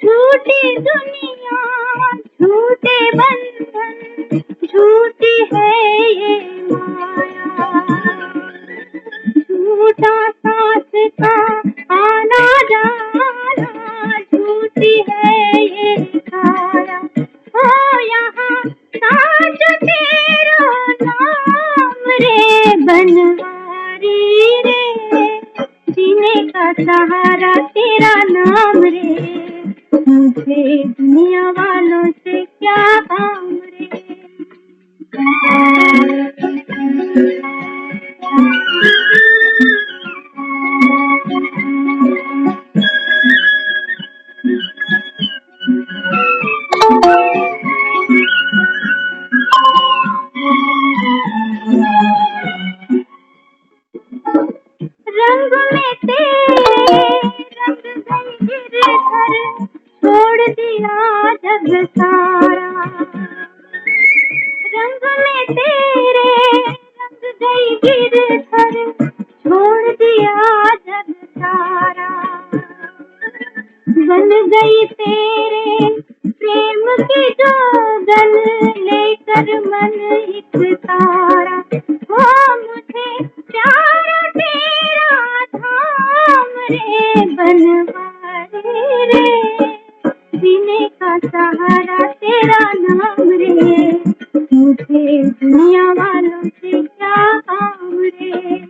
झूठी दुनिया, झूठे बंधन, झूठी है ये माया। झूठा सांस का आना जाना, झूठी है ये काया। हो यहाँ साँच तेरा नाम रे बनवारी रे, जीने का सहारा तेरा नाम रे, मुझे दुनिया वालों से क्या काम रे। रंग में तेरे रंग गई गिरधर, छोड़ दिया जग सारा। रंग में तेरे रंग गई गिरधर, छोड़ दिया जग सारा। बन गई तेरे प्रेम की जोगन, लेकर मन एक तारा। हो मुझे प्यार तेरा धाम रे बनवारे रे, जीने का सहारा तेरा नाम रे, मुझे दुनिया वालों से क्या काम रे।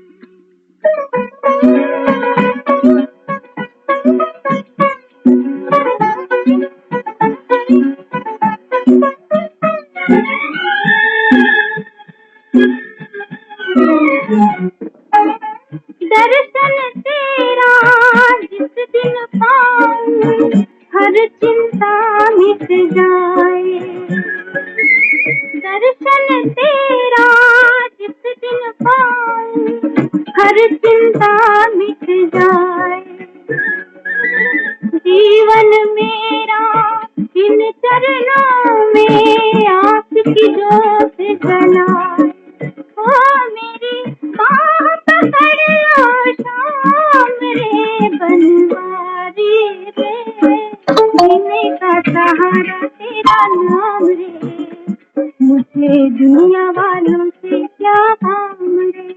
दर्शन तेरा जिस दिन पाऊं, हर चिंता मिट जाए। दर्शन तेरा जिस दिन पाऊं, हर चिंता मिट जाए। जीवन मेरा इन चरणों में आस की जोत जलाए। ओ मेरी बाह पकड़ लो शाम रे बनवारी रे, जीने का सहारा तेरा नाम रे, मुझे दुनिया वालों से क्या काम रे।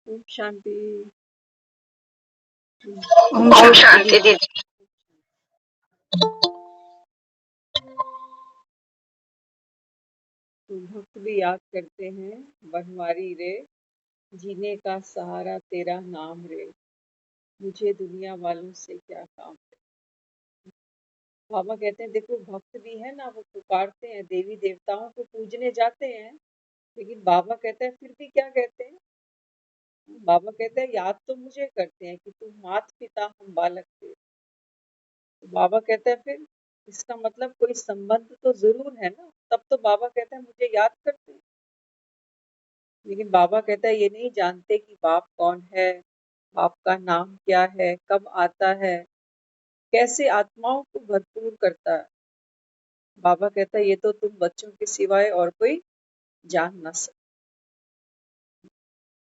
ओम शांति। ओम शांति दीदी। तो भक्त भी याद करते हैं, बनवारी रे, जीने का सहारा तेरा नाम रे, मुझे दुनिया वालों से क्या काम रे। बाबा कहते हैं देखो भक्त भी है ना, वो पुकारते हैं, देवी देवताओं को पूजने जाते हैं, लेकिन बाबा कहते हैं फिर भी क्या कहते हैं, बाबा कहते हैं याद तो मुझे करते हैं कि तुम मात पिता हम बालक थे। तो बाबा कहते हैं फिर इसका मतलब कोई संबंध तो जरूर है ना, तब तो बाबा कहते हैं मुझे याद करते हैं। लेकिन बाबा कहता है ये नहीं जानते कि बाप कौन है, बाप का नाम क्या है, कब आता है, कैसे आत्माओं को भरपूर करता है। बाबा कहता है ये तो तुम बच्चों के सिवाय और कोई जान ना सकते।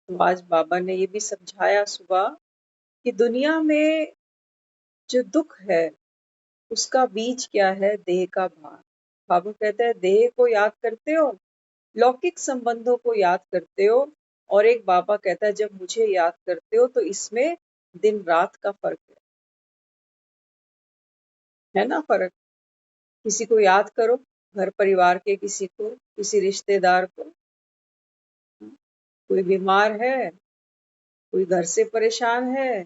तो आज बाबा ने ये भी समझाया सुबह कि दुनिया में जो दुख है उसका बीज क्या है, देह का भार। बाबा कहता है देह को याद करते हो, लौकिक संबंधों को याद करते हो, और एक बाबा कहता है जब मुझे याद करते हो तो इसमें दिन रात का फर्क है ना फर्क। किसी को याद करो, घर परिवार के किसी को, किसी रिश्तेदार को, कोई बीमार है, कोई घर से परेशान है,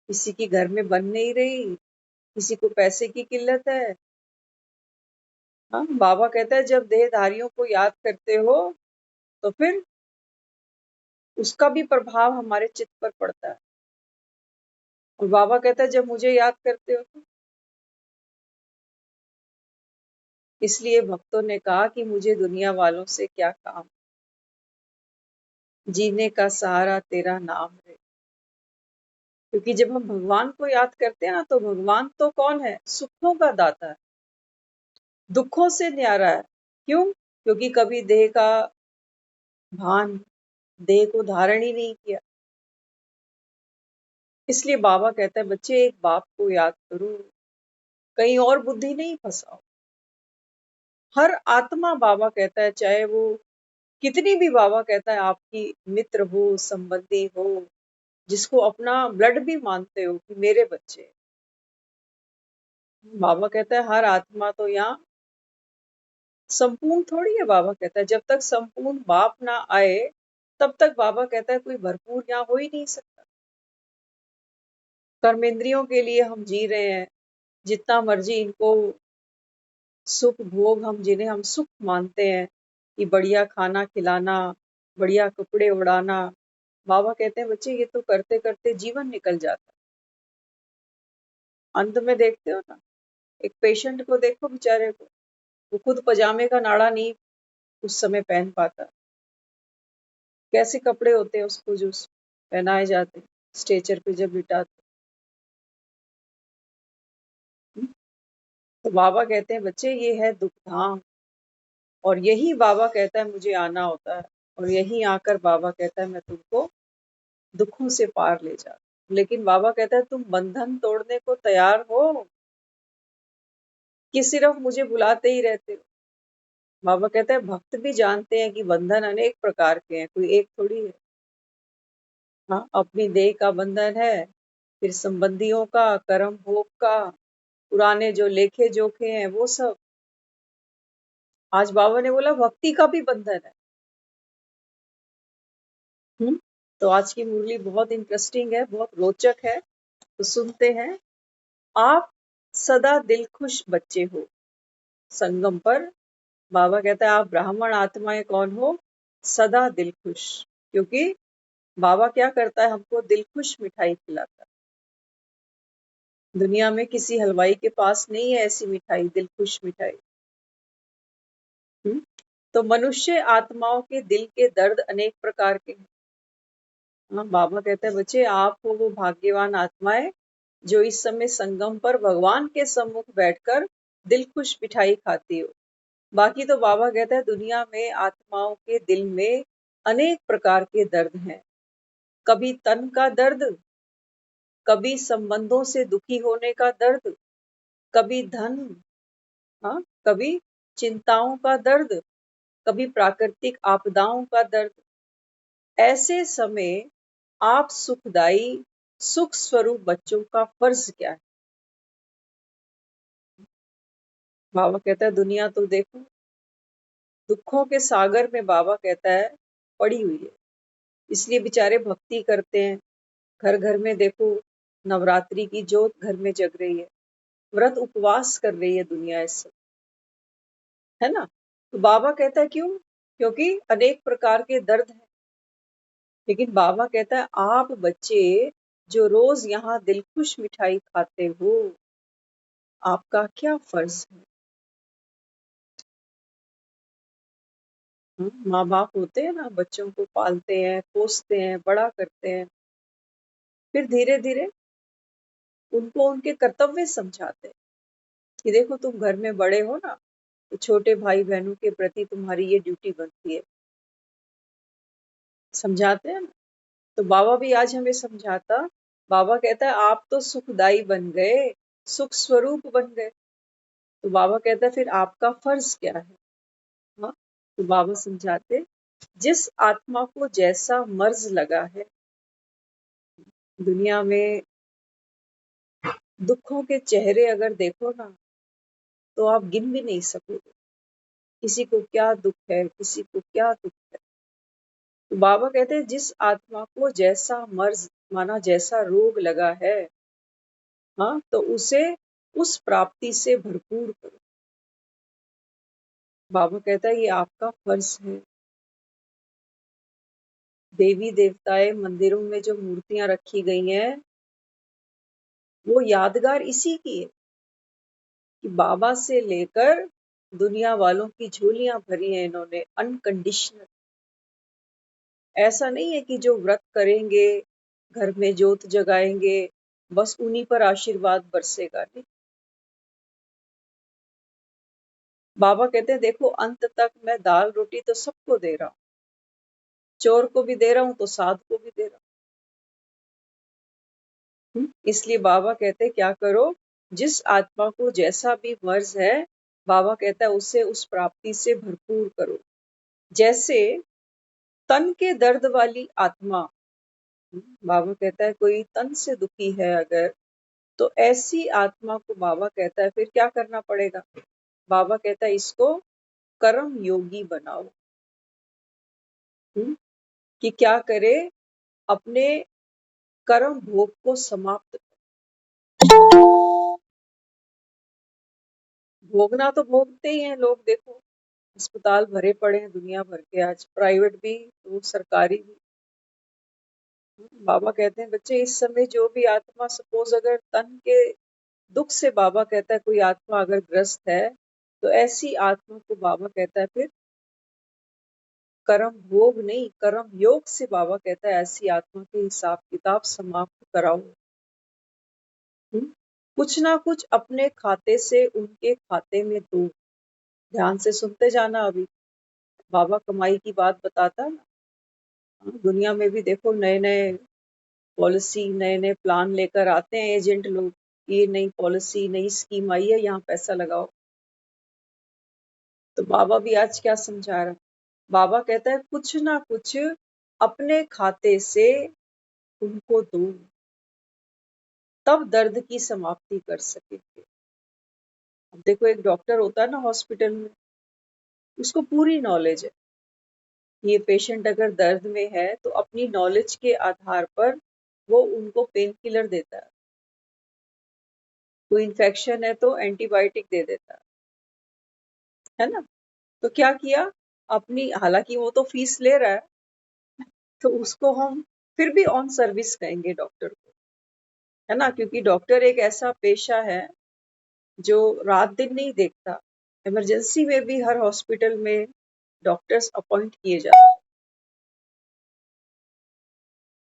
किसी की घर में बन नहीं रही, किसी को पैसे की किल्लत है। हाँ, बाबा कहता है जब देहधारियों को याद करते हो तो फिर उसका भी प्रभाव हमारे चित्त पर पड़ता है। और बाबा कहता है जब मुझे याद करते हो तो, इसलिए भक्तों ने कहा कि मुझे दुनिया वालों से क्या काम, जीने का सहारा तेरा नाम है। क्योंकि जब हम भगवान को याद करते हैं ना, तो भगवान तो कौन है, सुखों का दाता है, दुखों से न्यारा है। क्यों? क्योंकि कभी देह का भान, देह को धारण ही नहीं किया। इसलिए बाबा कहता है बच्चे एक बाप को याद करो, कहीं और बुद्धि नहीं फंसाओ। हर आत्मा बाबा कहता है, चाहे वो कितनी भी बाबा कहता है आपकी मित्र हो, संबंधी हो, जिसको अपना ब्लड भी मानते हो कि मेरे बच्चे, बाबा कहता है हर आत्मा तो यहाँ संपूर्ण थोड़ी है। बाबा कहता है जब तक संपूर्ण बाप ना आए तब तक बाबा कहता है कोई भरपूर यहाँ हो ही नहीं सकता। कर्मेंद्रियों के लिए हम जी रहे हैं, जितना मर्जी इनको सुख भोग हम जिन्हें हम सुख मानते हैं कि बढ़िया खाना खिलाना, बढ़िया कपड़े उड़ाना, बाबा कहते हैं बच्चे ये तो करते करते जीवन निकल जाता है। अंत में देखते हो ना, एक पेशेंट को देखो बेचारे को, वो खुद पजामे का नाड़ा नहीं उस समय पहन पाता, कैसे कपड़े होते हैं उसको जो पहनाए जाते हैं स्ट्रेचर पे जब लिटाते। तो बाबा कहते हैं बच्चे ये है दुख धाम, और यही बाबा कहता है मुझे आना होता है, और यही आकर बाबा कहता है मैं तुमको दुखों से पार ले जा। लेकिन बाबा कहता है तुम बंधन तोड़ने को तैयार हो कि सिर्फ मुझे बुलाते ही रहते हो। बाबा कहता है भक्त भी जानते हैं कि बंधन अनेक प्रकार के हैं, कोई एक थोड़ी है। हाँ, अपनी देह का बंधन है, फिर संबंधियों का, कर्म भोग का, पुराने जो लेखे जोखे हैं वो सब। आज बाबा ने बोला भक्ति का भी बंधन है। तो आज की मुरली बहुत इंटरेस्टिंग है, बहुत रोचक है, तो सुनते हैं। आप सदा दिल खुश बच्चे हो संगम पर। बाबा कहता है आप ब्राह्मण आत्माएं कौन हो, सदा दिल खुश। क्योंकि बाबा क्या करता है, हमको दिल खुश मिठाई खिलाता है। दुनिया में किसी हलवाई के पास नहीं है ऐसी मिठाई, दिल खुश मिठाई। तो मनुष्य आत्माओं के दिल के दर्द अनेक प्रकार के हैं। हाँ, बाबा कहते हैं बच्चे आप हो वो भाग्यवान आत्माएं जो इस समय संगम पर भगवान के सम्मुख बैठकर दिल खुश मिठाई खाती हो। बाकी तो बाबा कहता है दुनिया में आत्माओं के दिल में अनेक प्रकार के दर्द हैं। कभी तन का दर्द, कभी संबंधों से दुखी होने का दर्द, कभी धन, हाँ, कभी चिंताओं का दर्द, कभी प्राकृतिक आपदाओं का दर्द। ऐसे समय आप सुखदाई सुख स्वरूप बच्चों का फर्ज क्या है। बाबा कहता है दुनिया तो देखो दुखों के सागर में, बाबा कहता है पड़ी हुई है। इसलिए बेचारे भक्ति करते हैं, घर घर में देखो नवरात्रि की जोत घर में जग रही है, व्रत उपवास कर रही है दुनिया इस समय, है ना। तो बाबा कहता है क्यों, क्योंकि अनेक प्रकार के दर्द हैं। लेकिन बाबा कहता है आप बच्चे जो रोज यहाँ दिलखुश मिठाई खाते हो, आपका क्या फर्ज है। माँ बाप होते हैं ना, बच्चों को पालते हैं, पोसते हैं, बड़ा करते हैं, फिर धीरे धीरे उनको उनके कर्तव्य समझाते हैं कि देखो तुम घर में बड़े हो ना, तो छोटे भाई बहनों के प्रति तुम्हारी ये ड्यूटी बनती है। समझाते हैं ना। तो बाबा भी आज हमें समझाता, बाबा कहता है आप तो सुखदाई बन गए, सुख स्वरूप बन गए। तो बाबा कहता है फिर आपका फर्ज क्या है। हाँ, तो बाबा समझाते जिस आत्मा को जैसा मर्ज लगा है, दुनिया में दुखों के चेहरे अगर देखो ना तो आप गिन भी नहीं सकोगे, किसी को क्या दुख है, किसी को क्या दुख है। तो बाबा कहते हैं जिस आत्मा को जैसा मर्ज माना जैसा रोग लगा है, हाँ, तो उसे उस प्राप्ति से भरपूर करो। बाबा कहता है ये आपका फर्ज है। देवी देवताएं मंदिरों में जो मूर्तियां रखी गई हैं वो यादगार इसी की है कि बाबा से लेकर दुनिया वालों की झोलियां भरी हैं इन्होंने अनकंडीशनल। ऐसा नहीं है कि जो व्रत करेंगे, घर में जोत जगाएंगे, बस उन्हीं पर आशीर्वाद बरसेगा, नहीं। बाबा कहते हैं देखो अंत तक मैं दाल रोटी तो सबको दे रहा हूँ, चोर को भी दे रहा हूँ तो साध को भी दे रहा हूँ। इसलिए बाबा कहते हैं क्या करो, जिस आत्मा को जैसा भी मर्ज है, बाबा कहता है उसे उस प्राप्ति से भरपूर करो। जैसे तन के दर्द वाली आत्मा, बाबा कहता है कोई तन से दुखी है अगर, तो ऐसी आत्मा को बाबा कहता है फिर क्या करना पड़ेगा। बाबा कहता है इसको कर्म योगी बनाओ। कि क्या करे, अपने कर्म भोग को समाप्त। भोगना तो भोगते ही हैं लोग, देखो अस्पताल भरे पड़े हैं दुनिया भर के, आज प्राइवेट भी तो सरकारी भी। बाबा कहते हैं बच्चे इस समय जो भी आत्मा, सपोज अगर तन के दुख से बाबा कहता है कोई आत्मा अगर ग्रस्त है, तो ऐसी आत्मा को बाबा कहता है फिर कर्म भोग नहीं, कर्म योग से बाबा कहता है ऐसी आत्मा के हिसाब किताब समाप्त कराओ। कुछ ना कुछ अपने खाते से उनके खाते में दो। ध्यान से सुनते जाना, अभी बाबा कमाई की बात बताता है ना। दुनिया में भी देखो नए नए पॉलिसी, नए नए प्लान लेकर आते हैं एजेंट लोग, ये नई पॉलिसी नई स्कीम आई है, यहाँ पैसा लगाओ। तो बाबा भी आज क्या समझा रहा है, बाबा कहता है कुछ ना कुछ अपने खाते से उनको दो, तब दर्द की समाप्ति कर सकेंगे। अब देखो एक डॉक्टर होता है ना हॉस्पिटल में, उसको पूरी नॉलेज है, ये पेशेंट अगर दर्द में है तो अपनी नॉलेज के आधार पर वो उनको पेन किलर देता है, कोई इन्फेक्शन है तो एंटीबायोटिक दे देता है ना। तो क्या किया, अपनी, हालांकि वो तो फीस ले रहा है, तो उसको हम फिर भी ऑन सर्विस कहेंगे डॉक्टर को, है ना, क्योंकि डॉक्टर एक ऐसा पेशा है जो रात दिन नहीं देखता। इमरजेंसी में भी हर हॉस्पिटल में डॉक्टर्स अपॉइंट किए जाते हैं।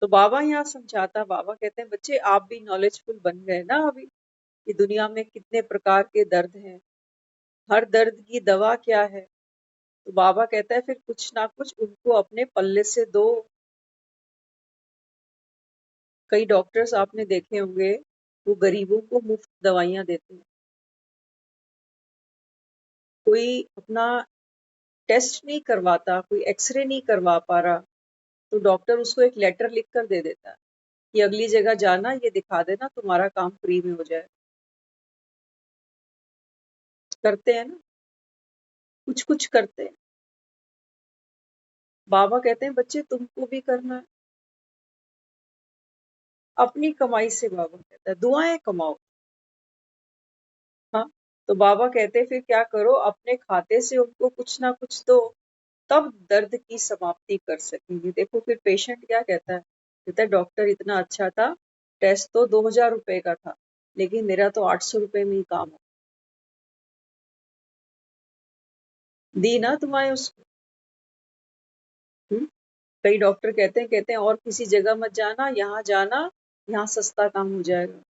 तो बाबा यहाँ समझाता, बाबा कहते हैं बच्चे आप भी नॉलेजफुल बन गए ना अभी, कि दुनिया में कितने प्रकार के दर्द हैं, हर दर्द की दवा क्या है। तो बाबा कहता है फिर कुछ ना कुछ उनको अपने पल्ले से दो। कई डॉक्टर्स आपने देखे होंगे, वो गरीबों को मुफ्त दवाइयां देते हैं। कोई अपना टेस्ट नहीं करवाता, कोई एक्सरे नहीं करवा पा रहा, तो डॉक्टर उसको एक लेटर लिख कर दे देता है कि अगली जगह जाना, ये दिखा देना, तुम्हारा काम फ्री में हो जाए। करते हैं ना, कुछ कुछ करते हैं। बाबा कहते हैं बच्चे तुमको भी करना है अपनी कमाई से। बाबा कहता है दुआएं कमाओ। हाँ, तो बाबा कहते हैं फिर क्या करो, अपने खाते से उनको कुछ ना कुछ दो, तब दर्द की समाप्ति कर सकेंगे। देखो फिर पेशेंट क्या कहता है, कहता है डॉक्टर इतना अच्छा था, टेस्ट तो 2000 रुपए का था, लेकिन मेरा तो 800 रुपए में ही काम हो। दी ना तुम्हारे उसको। कई डॉक्टर कहते हैं और किसी जगह मत जाना, यहाँ जाना, यहाँ सस्ता काम हो जाएगा।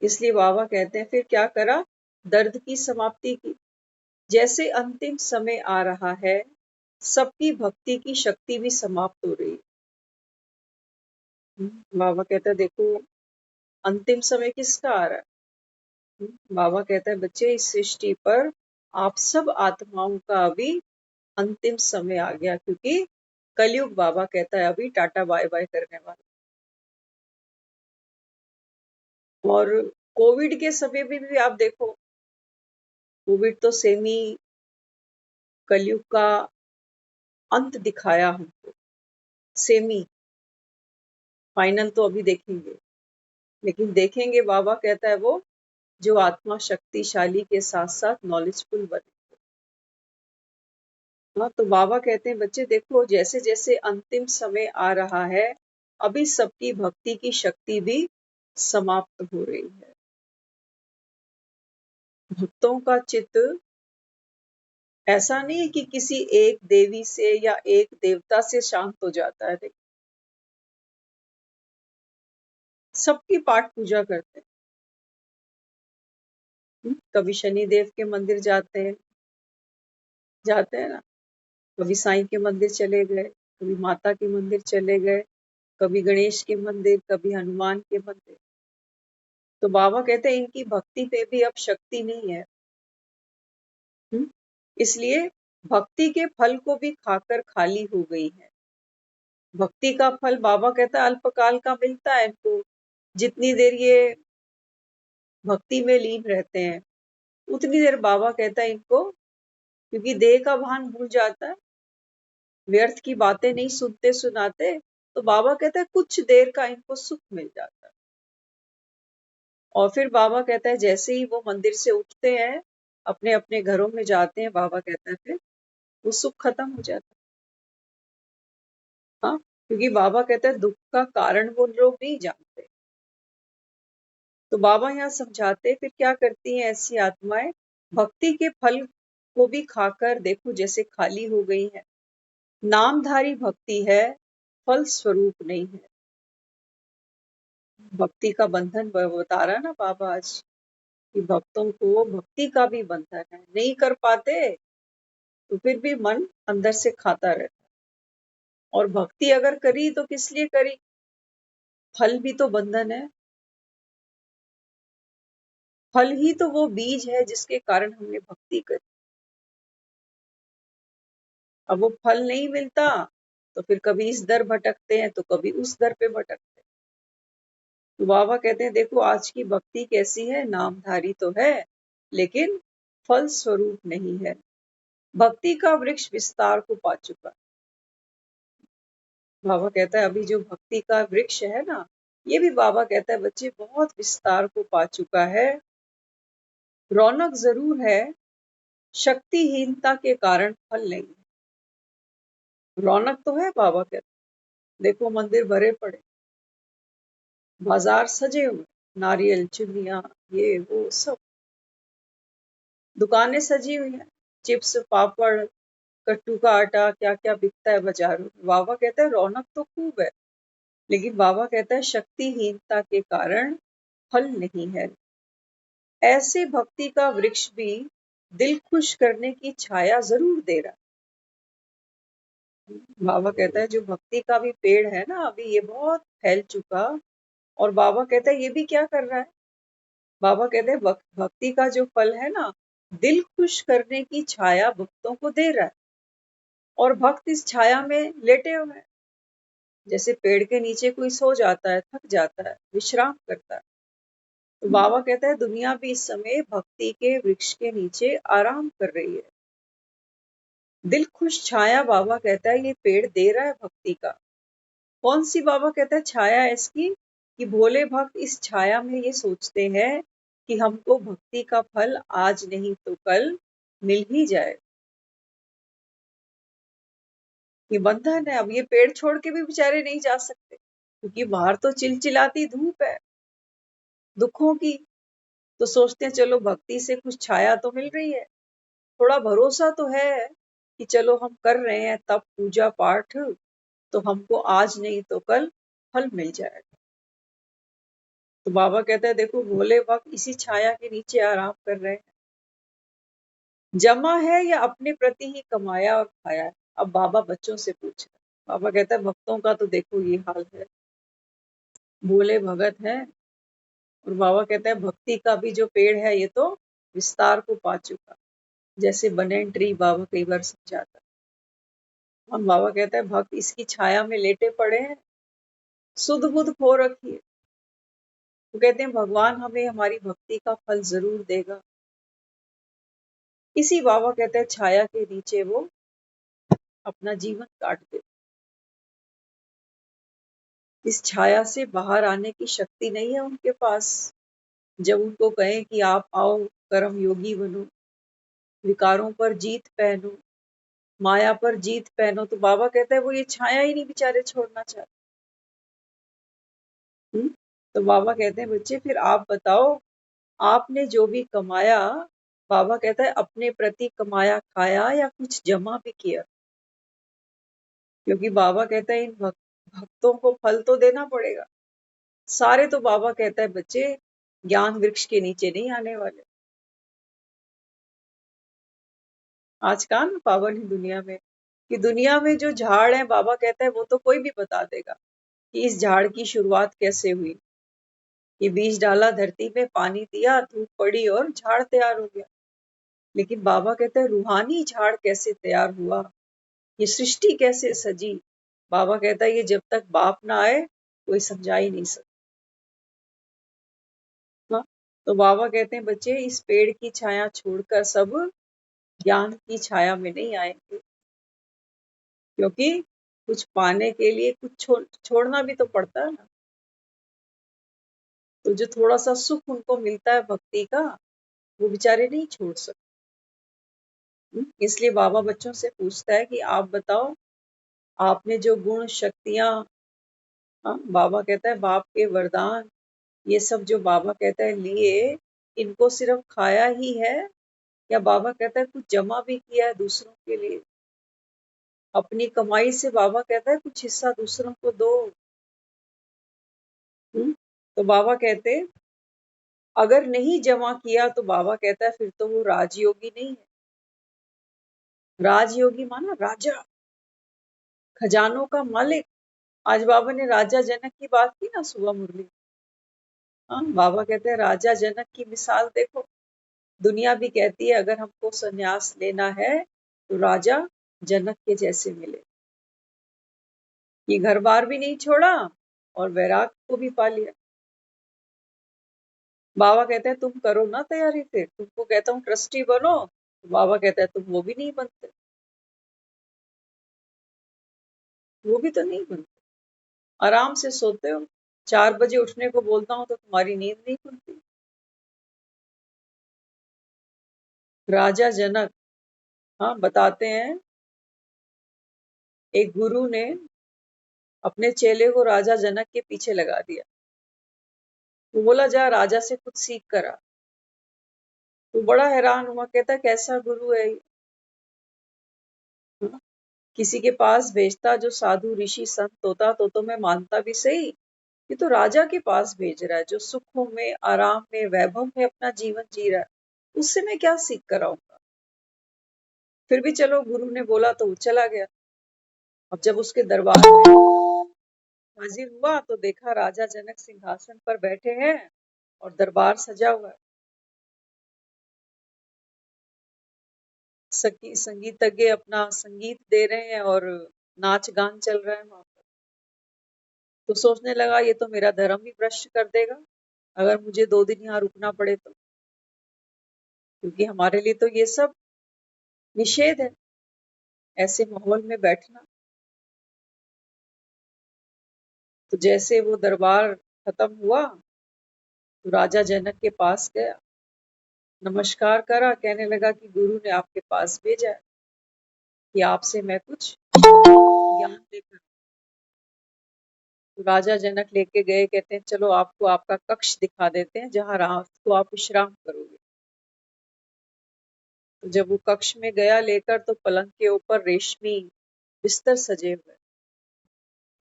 इसलिए बाबा कहते हैं फिर क्या करा, दर्द की समाप्ति की। जैसे अंतिम समय आ रहा है, सबकी भक्ति की शक्ति भी समाप्त हो रही है। बाबा कहता है देखो अंतिम समय किसका आ रहा है। बाबा कहता है बच्चे इस सृष्टि पर आप सब आत्माओं का अभी अंतिम समय आ गया, क्योंकि कलयुग बाबा कहता है अभी टाटा बाय बाय करने वाला। और कोविड के समय में भी आप देखो, कोविड तो सेमी कलयुग का अंत दिखाया हमको, सेमी, फाइनल तो अभी देखेंगे, लेकिन देखेंगे बाबा कहता है वो जो आत्मा शक्तिशाली के साथ साथ नॉलेजफुल बने। हाँ, तो बाबा कहते हैं बच्चे देखो जैसे जैसे अंतिम समय आ रहा है, अभी सबकी भक्ति की शक्ति भी समाप्त हो रही है। भक्तों का चित्त ऐसा नहीं है कि किसी एक देवी से या एक देवता से शांत हो जाता है, देखो सबकी पाठ पूजा करते हैं। कभी शनिदेव के मंदिर जाते हैं ना, कभी साईं के मंदिर चले गए, कभी माता के मंदिर चले गए, कभी गणेश के मंदिर, कभी हनुमान के मंदिर। तो बाबा कहते हैं इनकी भक्ति पे भी अब शक्ति नहीं है। इसलिए भक्ति के फल को भी खाकर खाली हो गई है। भक्ति का फल बाबा कहता है अल्पकाल का मिलता है इनको, जितनी देर ये भक्ति में लीन रहते हैं उतनी देर बाबा कहता है इनको, क्योंकि देह का भान भूल जाता है, व्यर्थ की बातें नहीं सुनते सुनाते, तो बाबा कहता है कुछ देर का इनको सुख मिल जाता है। और फिर बाबा कहता है जैसे ही वो मंदिर से उठते हैं, अपने अपने घरों में जाते हैं, बाबा कहता है फिर वो सुख खत्म हो जाता है। हाँ, क्योंकि बाबा कहता है दुख का कारण वो लोग नहीं जानते। तो बाबा यहाँ समझाते फिर क्या करती हैं ऐसी आत्माएं, भक्ति के फल को भी खाकर देखो जैसे खाली हो गई है। नामधारी भक्ति है, फल स्वरूप नहीं है। भक्ति का बंधन बता रहा ना बाबा आज, कि भक्तों को भक्ति का भी बंधन है, नहीं कर पाते तो फिर भी मन अंदर से खाता रहता है। और भक्ति अगर करी तो किस लिए करी, फल भी तो बंधन है। फल ही तो वो बीज है जिसके कारण हमने भक्ति करी। अब वो फल नहीं मिलता तो फिर कभी इस दर भटकते हैं तो कभी उस दर पे भटकते हैं। तो बाबा कहते हैं देखो आज की भक्ति कैसी है, नामधारी तो है लेकिन फल स्वरूप नहीं है। भक्ति का वृक्ष विस्तार को पा चुका है। बाबा कहता है अभी जो भक्ति का वृक्ष है ना, ये भी बाबा कहता है बच्चे बहुत विस्तार को पा चुका है। रौनक जरूर है, शक्तिहीनता के कारण फल नहीं। रौनक तो है, बाबा कहते देखो मंदिर भरे पड़े, बाजार सजे हुए, नारियल चुनिया ये वो सब, दुकानें सजी हुई हैं, चिप्स पापड़ कट्टू का आटा क्या क्या बिकता है बाजारों में। बाबा कहता है रौनक तो खूब है, लेकिन बाबा कहता है शक्तिहीनता के कारण फल नहीं है। ऐसे भक्ति का वृक्ष भी दिल खुश करने की छाया जरूर दे रहा है। बाबा कहता है जो भक्ति का भी पेड़ है ना, अभी ये बहुत फैल चुका, और बाबा कहता है ये भी क्या कर रहा है, बाबा कहते हैं भक्ति का जो फल है ना, दिल खुश करने की छाया भक्तों को दे रहा है, और भक्त इस छाया में लेटे हुए हैं। जैसे पेड़ के नीचे कोई सो जाता है, थक जाता है, विश्राम करता है, तो बाबा कहता है दुनिया भी इस समय भक्ति के वृक्ष के नीचे आराम कर रही है। दिल खुश छाया बाबा कहता है ये पेड़ दे रहा है भक्ति का। कौन सी बाबा कहता है छाया है इसकी, कि भोले भक्त इस छाया में ये सोचते हैं कि हमको भक्ति का फल आज नहीं तो कल मिल ही जाए। ये बंधन है, अब ये पेड़ छोड़ के भी बेचारे नहीं जा सकते, क्योंकि बाहर तो चिलचिलाती धूप है दुखों की। तो सोचते हैं चलो भक्ति से कुछ छाया तो मिल रही है, थोड़ा भरोसा तो है कि चलो हम कर रहे हैं तब पूजा पाठ, तो हमको आज नहीं तो कल फल मिल जाएगा। तो बाबा कहता है देखो भोले भक्त इसी छाया के नीचे आराम कर रहे हैं। जमा है या अपने प्रति ही कमाया और खाया है। अब बाबा बच्चों से पूछ रहे, बाबा कहता है भक्तों का तो देखो ये हाल है, भोले भगत है, और बाबा कहता है भक्ति का भी जो पेड़ है ये तो विस्तार को पा चुका, जैसे बनेन ट्री बाबा कई बार समझाता है। और बाबा कहता है भक्त इसकी छाया में लेटे पड़े हैं, सुध बुध खो रखी है। वो कहते हैं भगवान हमें हमारी भक्ति का फल जरूर देगा। इसी बाबा कहते हैं छाया के नीचे वो अपना जीवन काट दे। इस छाया से बाहर आने की शक्ति नहीं है उनके पास। जब उनको कहें कि आप आओ कर्म योगी बनो, विकारों पर जीत पहनो, माया पर जीत पहनो, तो बाबा कहता है वो ये छाया ही नहीं बेचारे छोड़ना चाहते। तो बाबा कहते हैं बच्चे फिर आप बताओ, आपने जो भी कमाया, बाबा कहता है अपने प्रति कमाया खाया या कुछ जमा भी किया, क्योंकि बाबा कहता है इन भक्तों को फल तो देना पड़ेगा। सारे तो बाबा कहता है बच्चे ज्ञान वृक्ष के नीचे नहीं आने वाले, आज कहाँ ना पावन है दुनिया में, कि दुनिया में जो झाड़ है बाबा कहता है वो तो कोई भी बता देगा कि इस झाड़ की शुरुआत कैसे हुई। ये बीज डाला धरती में, पानी दिया, धूप पड़ी और झाड़ तैयार हो गया। लेकिन बाबा कहते हैं रूहानी झाड़ कैसे तैयार हुआ, ये सृष्टि कैसे सजी। बाबा कहता है ये जब तक बाप ना आए कोई समझा ही नहीं सकता। तो बाबा कहते हैं बच्चे इस पेड़ की छाया छोड़कर सब ज्ञान की छाया में नहीं आएंगे, क्योंकि कुछ पाने के लिए कुछ छोड़ना भी तो पड़ता है ना। तो जो थोड़ा सा सुख उनको मिलता है भक्ति का, वो बेचारे नहीं छोड़ सकते। इसलिए बाबा बच्चों से पूछता है कि आप बताओ, आपने जो गुण शक्तियां, बाबा कहता है बाप के वरदान, ये सब जो बाबा कहता है लिए, इनको सिर्फ खाया ही है या बाबा कहता है कुछ जमा भी किया है दूसरों के लिए। अपनी कमाई से बाबा कहता है कुछ हिस्सा दूसरों को दो। तो बाबा कहते अगर नहीं जमा किया तो बाबा कहता है फिर तो वो राजयोगी नहीं है। राजयोगी माना राजा, खजानों का मालिक। आज बाबा ने राजा जनक की बात की ना सुबह मुरली। बाबा कहते हैं राजा जनक की मिसाल देखो। दुनिया भी कहती है अगर हमको संन्यास लेना है तो राजा जनक के जैसे मिले। ये घर बार भी नहीं छोड़ा और वैराग को भी पा लिया। बाबा कहते हैं तुम करो ना तैयारी, फिर तुमको कहता हूँ ट्रस्टी बनो, तो बाबा कहता है तुम वो भी नहीं बनते, वो भी तो नहीं बनते। आराम से सोते हो, 4 बजे उठने को बोलता हूँ तो तुम्हारी नींद नहीं खुलती। राजा जनक, हाँ बताते हैं एक गुरु ने अपने चेले को राजा जनक के पीछे लगा दिया। वो बोला जा राजा से कुछ सीख कर आ। वो बड़ा हैरान हुआ, कहता कैसा गुरु है ये? हाँ, किसी के पास भेजता जो साधु ऋषि संत होता तो मैं मानता भी सही, ये तो राजा के पास भेज रहा है जो सुखों में, आराम में, वैभव में अपना जीवन जी रहा है, उससे मैं क्या सीख कर आऊंगा। फिर भी चलो गुरु ने बोला तो वो चला गया। अब जब उसके दरबार में हाजिर हुआ तो देखा राजा जनक सिंहासन पर बैठे हैं और दरबार सजा हुआ है। संगीतज्ञ अपना संगीत दे रहे हैं और नाच गान चल रहा है वहां पर। तो सोचने लगा ये तो मेरा धर्म ही भ्रष्ट कर देगा अगर मुझे 2 दिन यहाँ रुकना पड़े तो, क्योंकि हमारे लिए तो ये सब निषेध है ऐसे माहौल में बैठना। तो जैसे वो दरबार खत्म हुआ तो राजा जनक के पास गया, नमस्कार करा, कहने लगा कि गुरु ने आपके पास भेजा है कि आपसे मैं कुछ ज्ञान लेकर। तो राजा जनक लेके गए, कहते हैं चलो आपको आपका कक्ष दिखा देते हैं जहाँ रात को आप विश्राम करोगे। तो जब वो कक्ष में गया लेकर तो पलंग के ऊपर रेशमी बिस्तर सजे हुए,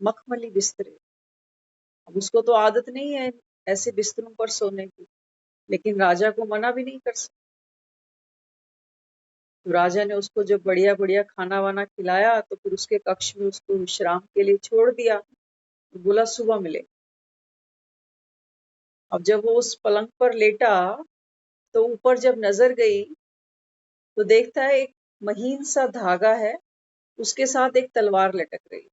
मखमली बिस्तरे। अब उसको तो आदत नहीं है ऐसे बिस्तरों पर सोने की, लेकिन राजा को मना भी नहीं कर सकता। तो राजा ने उसको जब बढ़िया बढ़िया खाना वाना खिलाया तो फिर उसके कक्ष में उसको विश्राम के लिए छोड़ दिया। तो बोला सुबह मिले। अब जब वो उस पलंग पर लेटा तो ऊपर जब नजर गई तो देखता है एक महीन सा धागा है, उसके साथ एक तलवार लटक रही।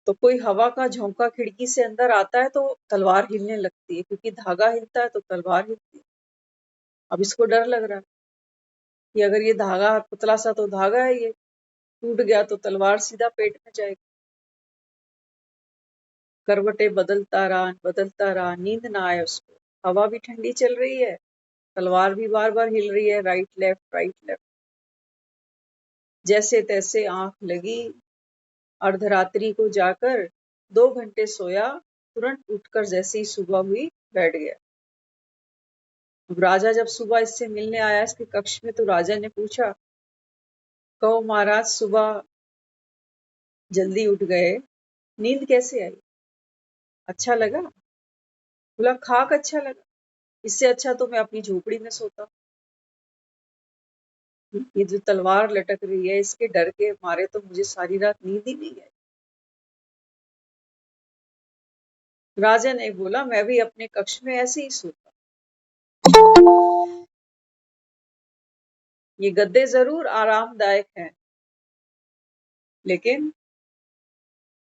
तो कोई हवा का झोंका खिड़की से अंदर आता है तो तलवार हिलने लगती है, क्योंकि धागा हिलता है तो तलवार हिलती है। अब इसको डर लग रहा है कि अगर ये धागा, पतला सा तो धागा है, ये टूट गया तो तलवार सीधा पेट में जाएगी। करवटें बदलता रहा, नींद ना आए उसको। हवा भी ठंडी चल रही है, तलवार भी बार बार हिल रही है, राइट लेफ्ट राइट लेफ्ट। जैसे तैसे आंख लगी, अर्धरात्रि को जाकर 2 घंटे सोया, तुरंत उठकर जैसे ही सुबह हुई बैठ गया। अब राजा जब सुबह इससे मिलने आया इसके कक्ष में तो राजा ने पूछा, कहो महाराज सुबह जल्दी उठ गए, नींद कैसे आई, अच्छा लगा? बोला खाक अच्छा लगा। इससे अच्छा तो मैं अपनी झोपड़ी में सोता। ये जो तलवार लटक रही है, इसके डर के मारे तो मुझे सारी रात नींद ही नहीं आई। राजा ने बोला, मैं भी अपने कक्ष में ऐसे ही सोता। ये गद्दे जरूर आरामदायक हैं, लेकिन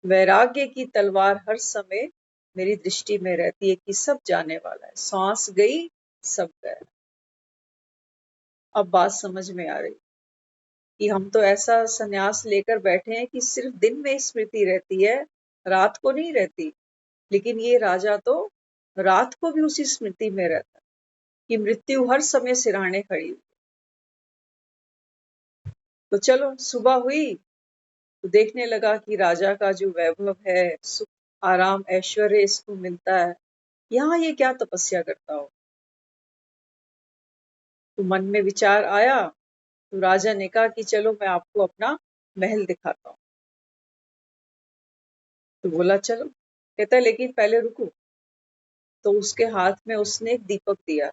वैराग्य की तलवार हर समय मेरी दृष्टि में रहती है कि सब जाने वाला है, सांस गई सब गया। अब बात समझ में आ रही कि हम तो ऐसा संन्यास लेकर बैठे हैं कि सिर्फ दिन में स्मृति रहती है, रात को नहीं रहती। लेकिन ये राजा तो रात को भी उसी स्मृति में रहता है कि मृत्यु हर समय सिरहाने खड़ी हुई। तो चलो सुबह हुई तो देखने लगा कि राजा का जो वैभव है, सुख आराम ऐश्वर्य इसको मिलता है, यहाँ ये क्या तपस्या करता हो। तो मन में विचार आया, तो राजा ने कहा कि चलो मैं आपको अपना महल दिखाता हूँ। तो बोला चलो। कहता है लेकिन पहले रुको। तो उसके हाथ में उसने एक दीपक दिया,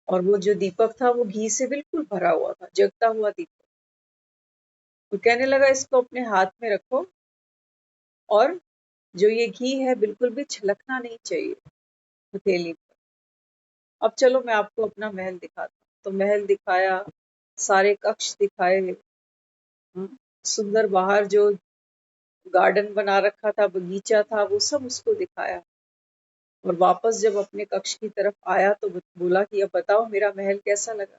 और वो जो दीपक था वो घी से बिल्कुल भरा हुआ था, जगता हुआ दीपक। तो कहने लगा इसको अपने हाथ में रखो, और जो ये घी है बिल्कुल भी छलकना नहीं चाहिए हथेली पर। अब चलो मैं आपको अपना महल दिखाता हूँ। तो महल दिखाया, सारे कक्ष दिखाए, सुंदर बाहर जो गार्डन बना रखा था, बगीचा था, वो सब उसको दिखाया। और वापस जब अपने कक्ष की तरफ आया तो बोला कि अब बताओ मेरा महल कैसा लगा।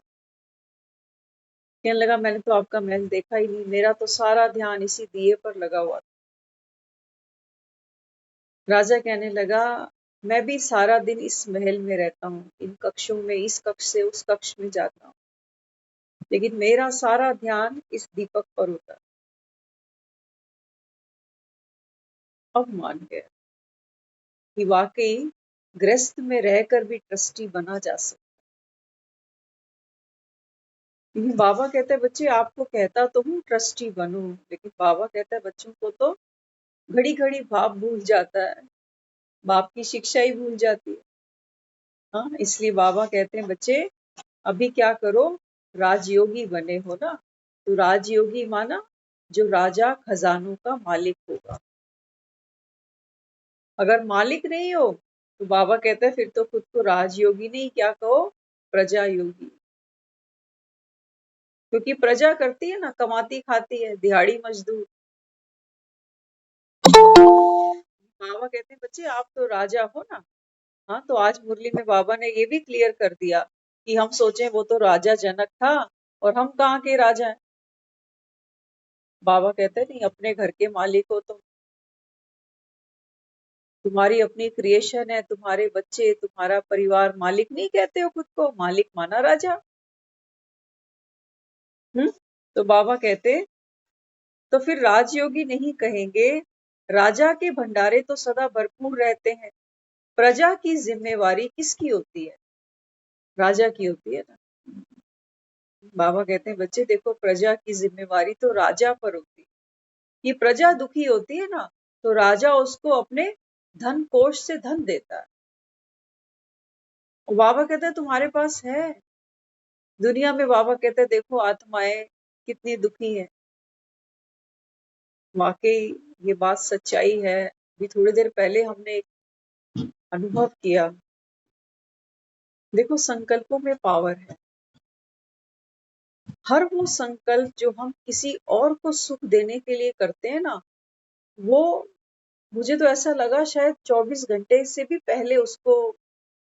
कहने लगा मैंने तो आपका महल देखा ही नहीं, मेरा तो सारा ध्यान इसी दिए पर लगा हुआ था। राजा कहने लगा मैं भी सारा दिन इस महल में रहता हूँ, इन कक्षों में, इस कक्ष से उस कक्ष में जाता हूँ, लेकिन मेरा सारा ध्यान इस दीपक पर होता है। अब मान गया कि वाकई गृहस्थ में रहकर भी ट्रस्टी बना जा सकता। लेकिन बाबा कहते हैं बच्चे आपको कहता तो हूँ ट्रस्टी बनो, लेकिन बाबा कहता है बच्चों को तो घड़ी घड़ी बाप भूल जाता है, बाप की शिक्षा ही भूल जाती है। हाँ, इसलिए बाबा कहते हैं बच्चे अभी क्या करो, राजयोगी बने हो ना, तो राजयोगी माना जो राजा खजानों का मालिक होगा। अगर मालिक नहीं हो तो बाबा कहते हैं फिर तो खुद को राजयोगी नहीं, क्या कहो, प्रजा योगी। क्योंकि प्रजा करती है ना, कमाती खाती है, दिहाड़ी मजदूर। बाबा कहते हैं बच्चे आप तो राजा हो ना। हाँ, तो आज मुरली में बाबा ने ये भी क्लियर कर दिया कि हम सोचे वो तो राजा जनक था और हम कहाँ के राजा हैं। बाबा कहते हैं नहीं, अपने घर के मालिक हो तुम, तुम्हारी अपनी क्रिएशन है, तुम्हारे बच्चे, तुम्हारा परिवार, मालिक नहीं कहते हो खुद को, मालिक माना राजा। तो बाबा कहते तो फिर राजयोगी नहीं कहेंगे, राजा के भंडारे तो सदा भरपूर रहते हैं, प्रजा की जिम्मेवारी किसकी होती है, राजा की होती है ना। बाबा कहते हैं बच्चे देखो प्रजा की जिम्मेवारी तो राजा पर होती है। ये प्रजा दुखी होती है ना, तो राजा उसको अपने धन कोष से धन देता है। और बाबा कहते हैं तुम्हारे पास है दुनिया में। बाबा कहते हैं देखो आत्माएं कितनी दुखी है। वाकई ये बात सच्चाई है। अभी थोड़ी देर पहले हमने एक अनुभव किया। देखो संकल्पों में पावर है। हर वो संकल्प जो हम किसी और को सुख देने के लिए करते हैं ना, वो मुझे तो ऐसा लगा शायद 24 घंटे से भी पहले उसको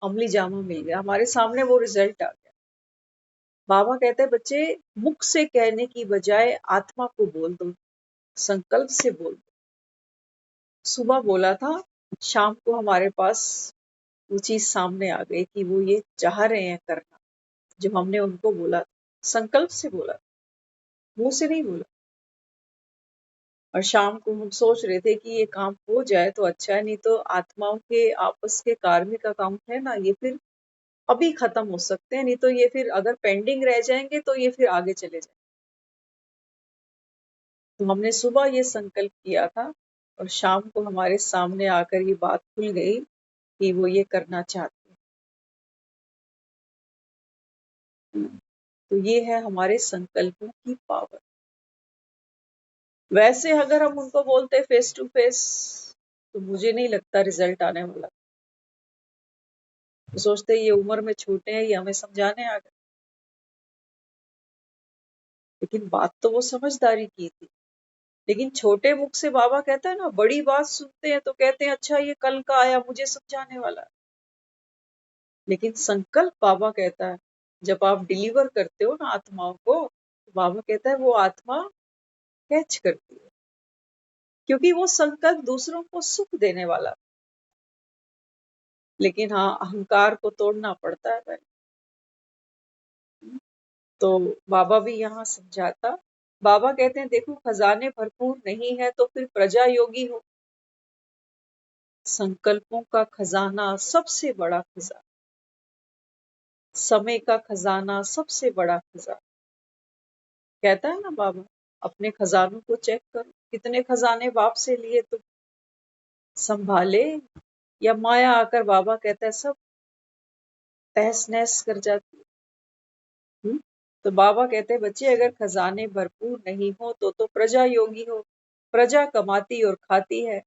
अमली जामा मिल गया, हमारे सामने वो रिजल्ट आ गया। बाबा कहते हैं बच्चे मुख से कहने की बजाय आत्मा को बोल दो, संकल्प से बोल दो। सुबह बोला था, शाम को हमारे पास वो चीज सामने आ गई कि वो ये चाह रहे हैं करना जो हमने उनको बोला, संकल्प से बोला, मुंह से नहीं बोला। और शाम को हम सोच रहे थे कि ये काम हो जाए तो अच्छा है, नहीं तो आत्माओं के आपस के कार्मिक अकाउंट है ना, ये फिर अभी खत्म हो सकते हैं, नहीं तो ये फिर अगर पेंडिंग रह जाएंगे तो ये फिर आगे चले जाएंगे। तो हमने सुबह ये संकल्प किया था और शाम को हमारे सामने आकर ये बात खुल गई कि वो ये करना चाहते हैं। तो ये है हमारे संकल्पों की पावर। वैसे अगर हम उनको बोलते फेस टू फेस, तो मुझे नहीं लगता रिजल्ट आने वाला। तो सोचते ये उम्र में छोटे हैं, ये हमें समझाने आ गए। लेकिन बात तो वो समझदारी की थी। लेकिन छोटे मुख से बाबा कहता है ना, बड़ी बात सुनते हैं तो कहते हैं अच्छा ये कल का आया, मुझे समझाने वाला है। लेकिन संकल्प बाबा कहता है, जब आप डिलीवर करते हो ना आत्माओं को, तो बाबा कहता है वो आत्मा कैच करती है, क्योंकि वो संकल्प दूसरों को सुख देने वाला। लेकिन हाँ, अहंकार को तोड़ना पड़ता है पहले। तो बाबा भी यहाँ समझाता, बाबा कहते हैं देखो खजाने भरपूर नहीं है तो फिर प्रजा योगी हो। संकल्पों का खजाना सबसे बड़ा खजाना, समय का खजाना सबसे बड़ा खजाना। कहता है ना बाबा, अपने खजानों को चेक करो, कितने खजाने बाप से लिए तुम, संभाले या माया आकर बाबा कहता है सब तहस नहस कर जाती है। तो बाबा कहते हैं बच्चे अगर खजाने भरपूर नहीं हो तो प्रजा योगी हो। प्रजा कमाती और खाती है,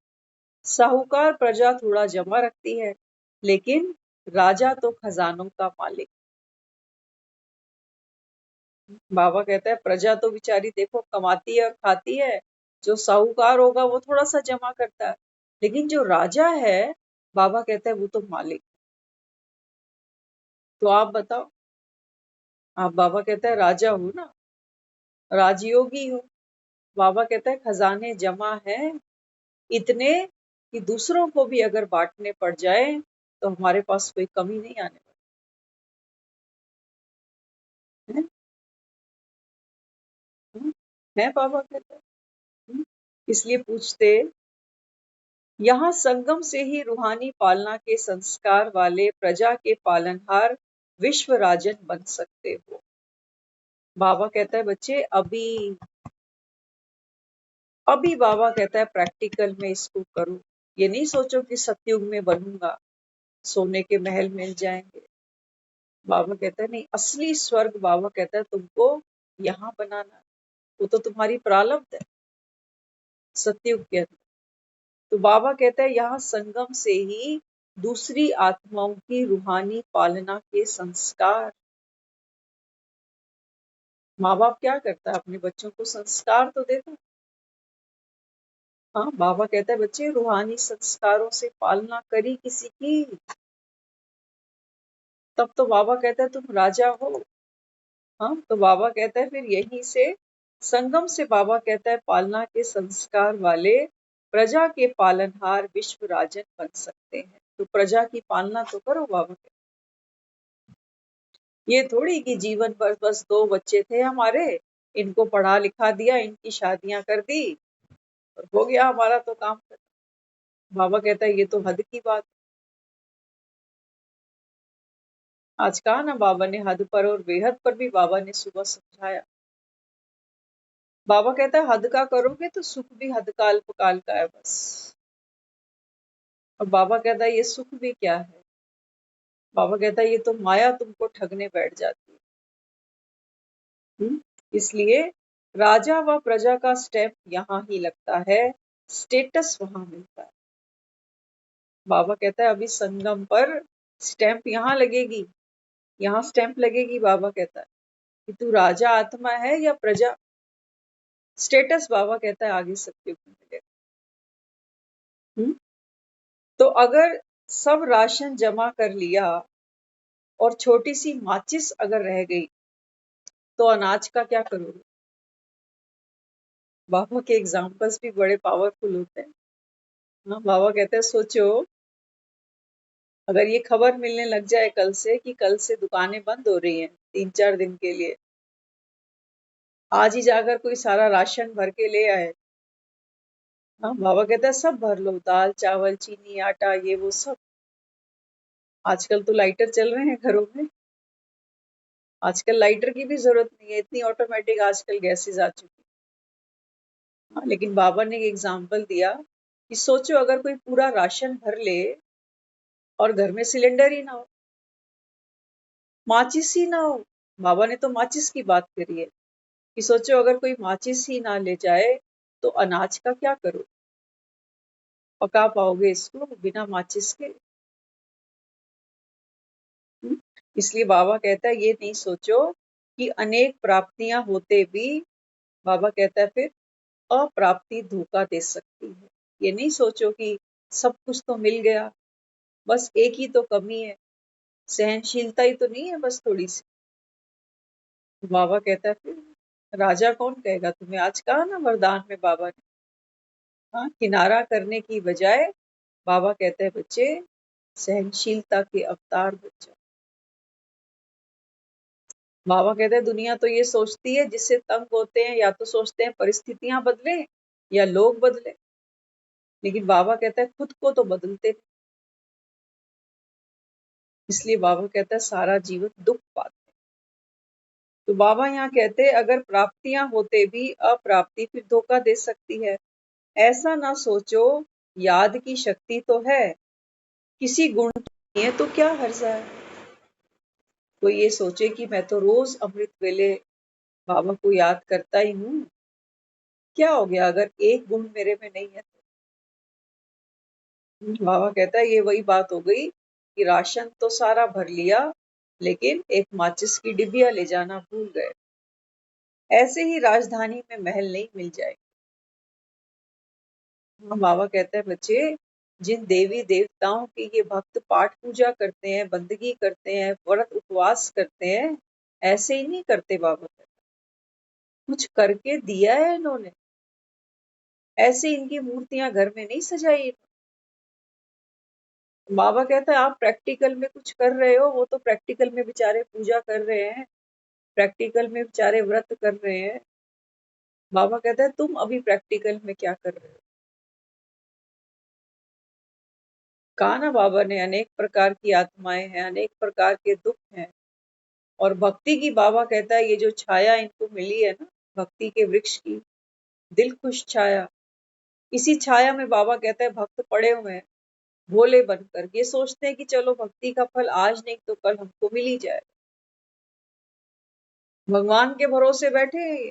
साहूकार प्रजा थोड़ा जमा रखती है, लेकिन राजा तो खजानों का मालिक। बाबा कहता है प्रजा तो बेचारी देखो कमाती है और खाती है, जो साहूकार होगा वो थोड़ा सा जमा करता है, लेकिन जो राजा है बाबा कहता है वो तो मालिक। तो आप बताओ, आप बाबा कहता है राजा हो ना, राजयोगी हो। बाबा कहता है खजाने जमा है इतने कि दूसरों को भी अगर बांटने पड़ जाए तो हमारे पास कोई कमी नहीं आने वाली है। है बाबा कहता है। इसलिए पूछते, यहाँ संगम से ही रूहानी पालना के संस्कार वाले प्रजा के पालनहार विश्व राजन बन सकते हो। बाबा कहता है बच्चे अभी बाबा कहता है प्रैक्टिकल में इसको करो। ये नहीं सोचो कि सतयुग में बनूंगा, सोने के महल मिल जाएंगे। बाबा कहता है नहीं, असली स्वर्ग बाबा कहता है तुमको यहाँ बनाना, वो तो तुम्हारी प्रारब्ध है सतयुग के अंदर। तो बाबा कहता है यहाँ संगम से ही दूसरी आत्माओं की रूहानी पालना के संस्कार। माँ बाप क्या करता है, अपने बच्चों को संस्कार तो देता है। हाँ, बाबा कहता है बच्चे रूहानी संस्कारों से पालना करी किसी की, तब तो बाबा कहता है तुम राजा हो। हाँ, तो बाबा कहता है फिर यहीं से संगम से बाबा कहता है पालना के संस्कार वाले प्रजा के पालनहार विश्व राजन बन सकते हैं। तो प्रजा की पालना तो करो बाबा कहते। ये थोड़ी कि जीवन भर बस दो बच्चे थे हमारे, इनको पढ़ा लिखा दिया, इनकी शादियां कर दी और हो गया हमारा तो काम। बाबा कहता है ये तो हद की बात। आज कहा ना बाबा ने हद पर और बेहद पर भी बाबा ने सुबह समझाया। बाबा कहता है हद का करोगे तो सुख भी हद का अल्पकाल का है बस। और बाबा कहता है ये सुख भी क्या है, बाबा कहता है ये तो माया तुमको ठगने बैठ जाती है। इसलिए राजा व प्रजा का स्टैंप यहाँ ही लगता है, स्टेटस वहां मिलता है। बाबा कहता है अभी संगम पर स्टैंप यहाँ लगेगी, यहाँ स्टैंप लगेगी। बाबा कहता है कि तू राजा आत्मा है या प्रजा। स्टेटस बाबा कहता है आगे सबके को मिलेगा। तो अगर सब राशन जमा कर लिया और छोटी सी माचिस अगर रह गई तो अनाज का क्या करोगे। बाबा के एग्जाम्पल्स भी बड़े पावरफुल होते हैं। हाँ, बाबा कहते हैं सोचो अगर ये खबर मिलने लग जाए कल से कि कल से दुकानें बंद हो रही हैं 3-4 दिन के लिए, आज ही जाकर कोई सारा राशन भर के ले आए। हाँ, बाबा कहता है सब भर लो, दाल चावल चीनी आटा ये वो सब। आजकल तो लाइटर चल रहे हैं घरों में, आजकल लाइटर की भी जरूरत नहीं है, इतनी ऑटोमेटिक आजकल गैसेज आ चुकी। हाँ, लेकिन बाबा ने एक एग्जाम्पल दिया कि सोचो अगर कोई पूरा राशन भर ले और घर में सिलेंडर ही ना हो, माचिस ही ना हो। बाबा ने तो माचिस की बात करी है कि सोचो अगर कोई माचिस ही ना ले जाए तो अनाज का क्या करो, पका पाओगे इसको बिना माचिस के? हम्म? इसलिए बाबा कहता है ये नहीं सोचो कि अनेक प्राप्तियां होते भी, बाबा कहता है फिर अप्राप्ति धोखा दे सकती है। ये नहीं सोचो कि सब कुछ तो मिल गया, बस एक ही तो कमी है, सहनशीलता ही तो नहीं है बस थोड़ी सी। बाबा कहता है फिर राजा कौन कहेगा तुम्हें, आज कहा ना वरदान में बाबा ने, हाँ, किनारा करने की बजाय बाबा कहते हैं बच्चे सहनशीलता के अवतार बन जाओ। बाबा कहते हैं दुनिया तो ये सोचती है जिससे तंग होते हैं, या तो सोचते हैं परिस्थितियां बदले या लोग बदले, लेकिन बाबा कहता है खुद को तो बदलते नहीं। इसलिए बाबा कहता है सारा जीवन दुख पाते। तो बाबा यहाँ कहते हैं अगर प्राप्तियां होते भी अप्राप्ति फिर धोखा दे सकती है। ऐसा ना सोचो, याद की शक्ति तो है, किसी गुण की नहीं है तो क्या हर्जा है। कोई ये सोचे कि मैं तो रोज अमृत वेले बाबा को याद करता ही हूँ, क्या हो गया अगर एक गुण मेरे में नहीं है तो? बाबा कहता है ये वही बात हो गई कि राशन तो सारा भर लिया लेकिन एक माचिस की डिबिया ले जाना भूल गए। ऐसे ही राजधानी में महल नहीं मिल जाएगा। बाबा कहते हैं बच्चे जिन देवी देवताओं के ये भक्त पाठ पूजा करते हैं, बंदगी करते हैं, व्रत उपवास करते हैं, ऐसे ही नहीं करते। बाबा कहते कुछ करके दिया है इन्होंने, ऐसे इनकी मूर्तियां घर में नहीं सजाई। बाबा कहता है आप प्रैक्टिकल में कुछ कर रहे हो, वो तो प्रैक्टिकल में बेचारे पूजा कर रहे हैं, प्रैक्टिकल में बेचारे व्रत कर रहे हैं। बाबा कहता है तुम अभी प्रैक्टिकल में क्या कर रहे हो? कहा ना बाबा ने अनेक प्रकार की आत्माएं हैं, अनेक प्रकार के दुख हैं, और भक्ति की बाबा कहता है ये जो छाया इनको मिली है ना, भक्ति के वृक्ष की, दिल खुश छाया, इसी छाया में बाबा कहता है भक्त पड़े हुए हैं भोले बनकर। ये सोचते हैं कि चलो भक्ति का फल आज नहीं तो कल हमको मिल ही जाए, भगवान के भरोसे बैठे हैं ये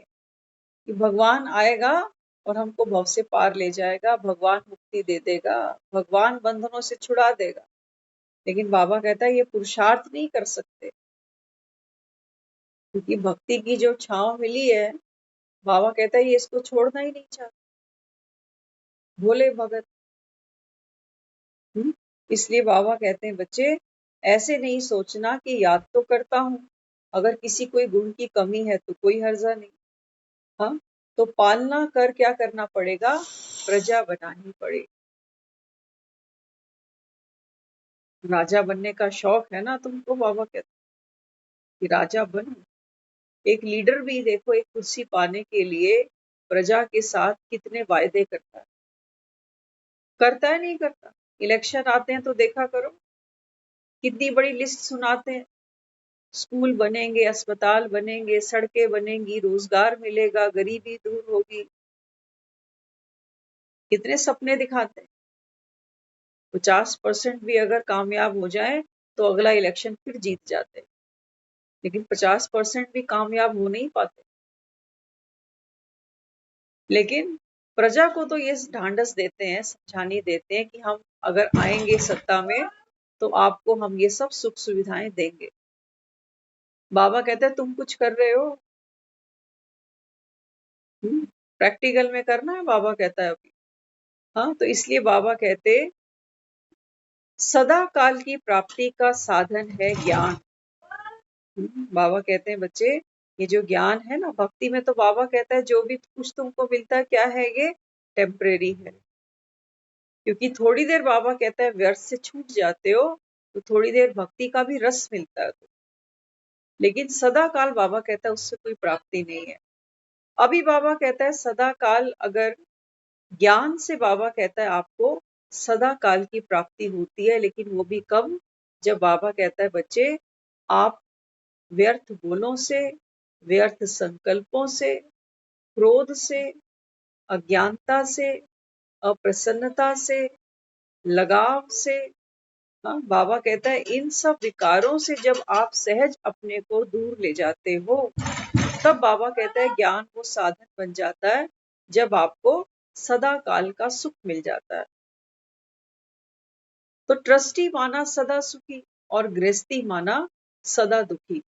कि भगवान आएगा और हमको भव से पार ले जाएगा, भगवान मुक्ति दे देगा, भगवान बंधनों से छुड़ा देगा। लेकिन बाबा कहता है ये पुरुषार्थ नहीं कर सकते, क्योंकि भक्ति की जो छांव मिली है, बाबा कहता है ये इसको छोड़ना ही नहीं चाहते भोले भगत। इसलिए बाबा कहते हैं बच्चे ऐसे नहीं सोचना कि याद तो करता हूँ, अगर किसी कोई गुण की कमी है तो कोई हर्जा नहीं। हाँ, तो पालना कर क्या करना पड़ेगा, प्रजा बनानी पड़ेगी। राजा बनने का शौक है ना तुमको, बाबा कहते हैं कि राजा बनो। एक लीडर भी देखो एक कुर्सी पाने के लिए प्रजा के साथ कितने वायदे करता है नहीं करता। इलेक्शन आते हैं तो देखा करो कितनी बड़ी लिस्ट सुनाते हैं, स्कूल बनेंगे, अस्पताल बनेंगे, सड़कें बनेंगी, रोजगार मिलेगा, गरीबी दूर होगी, कितने सपने दिखाते हैं। 50% भी अगर कामयाब हो जाए तो अगला इलेक्शन फिर जीत जाते हैं, लेकिन 50% भी कामयाब हो नहीं पाते। लेकिन प्रजा को तो ये ढांढस देते हैं, समझानी देते हैं कि हम अगर आएंगे सत्ता में तो आपको हम ये सब सुख सुविधाएं देंगे। बाबा कहते हैं तुम कुछ कर रहे हो, प्रैक्टिकल में करना है, बाबा कहता है अभी। हाँ, तो इसलिए बाबा कहते सदा काल की प्राप्ति का साधन है ज्ञान। बाबा कहते हैं बच्चे ये जो ज्ञान है ना, भक्ति में तो बाबा कहता है जो भी कुछ तुमको मिलता है क्या है, ये टेम्परेरी है। क्योंकि थोड़ी देर बाबा कहता है व्यर्थ से छूट जाते हो तो थोड़ी देर भक्ति का भी रस मिलता है, लेकिन सदा काल बाबा कहता है उससे कोई प्राप्ति नहीं है। अभी बाबा कहता है सदा काल, अगर ज्ञान से बाबा कहता है आपको सदा काल की प्राप्ति होती है, लेकिन वो भी कब, जब बाबा कहता है बच्चे आप व्यर्थ बोलों से, व्यर्थ संकल्पों से, क्रोध से, अज्ञानता से, अप्रसन्नता से, लगाव से, हाँ, बाबा कहता है इन सब विकारों से जब आप सहज अपने को दूर ले जाते हो, तब बाबा कहता है ज्ञान वो साधन बन जाता है, जब आपको सदा काल का सुख मिल जाता है। तो ट्रस्टी माना सदा सुखी और गृहस्थी माना सदा दुखी।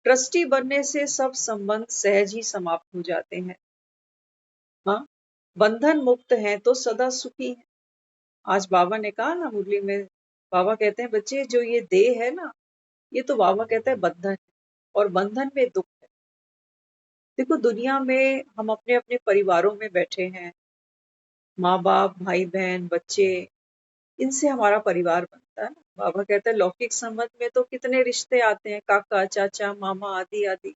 ट्रस्टी बनने से सब संबंध सहज ही समाप्त हो जाते हैं। हाँ, बंधन मुक्त हैं तो सदा सुखी हैं। आज बाबा ने कहा ना मुरली में, बाबा कहते हैं बच्चे जो ये देह है ना, ये तो बाबा कहता है बंधन है और बंधन में दुख है। देखो दुनिया में हम अपने अपने परिवारों में बैठे हैं, माँ बाप, भाई बहन, बच्चे, इनसे हमारा परिवार बनता है ना। बाबा कहता है लौकिक संबंध में तो कितने रिश्ते आते हैं, काका, चाचा, मामा आदि आदि।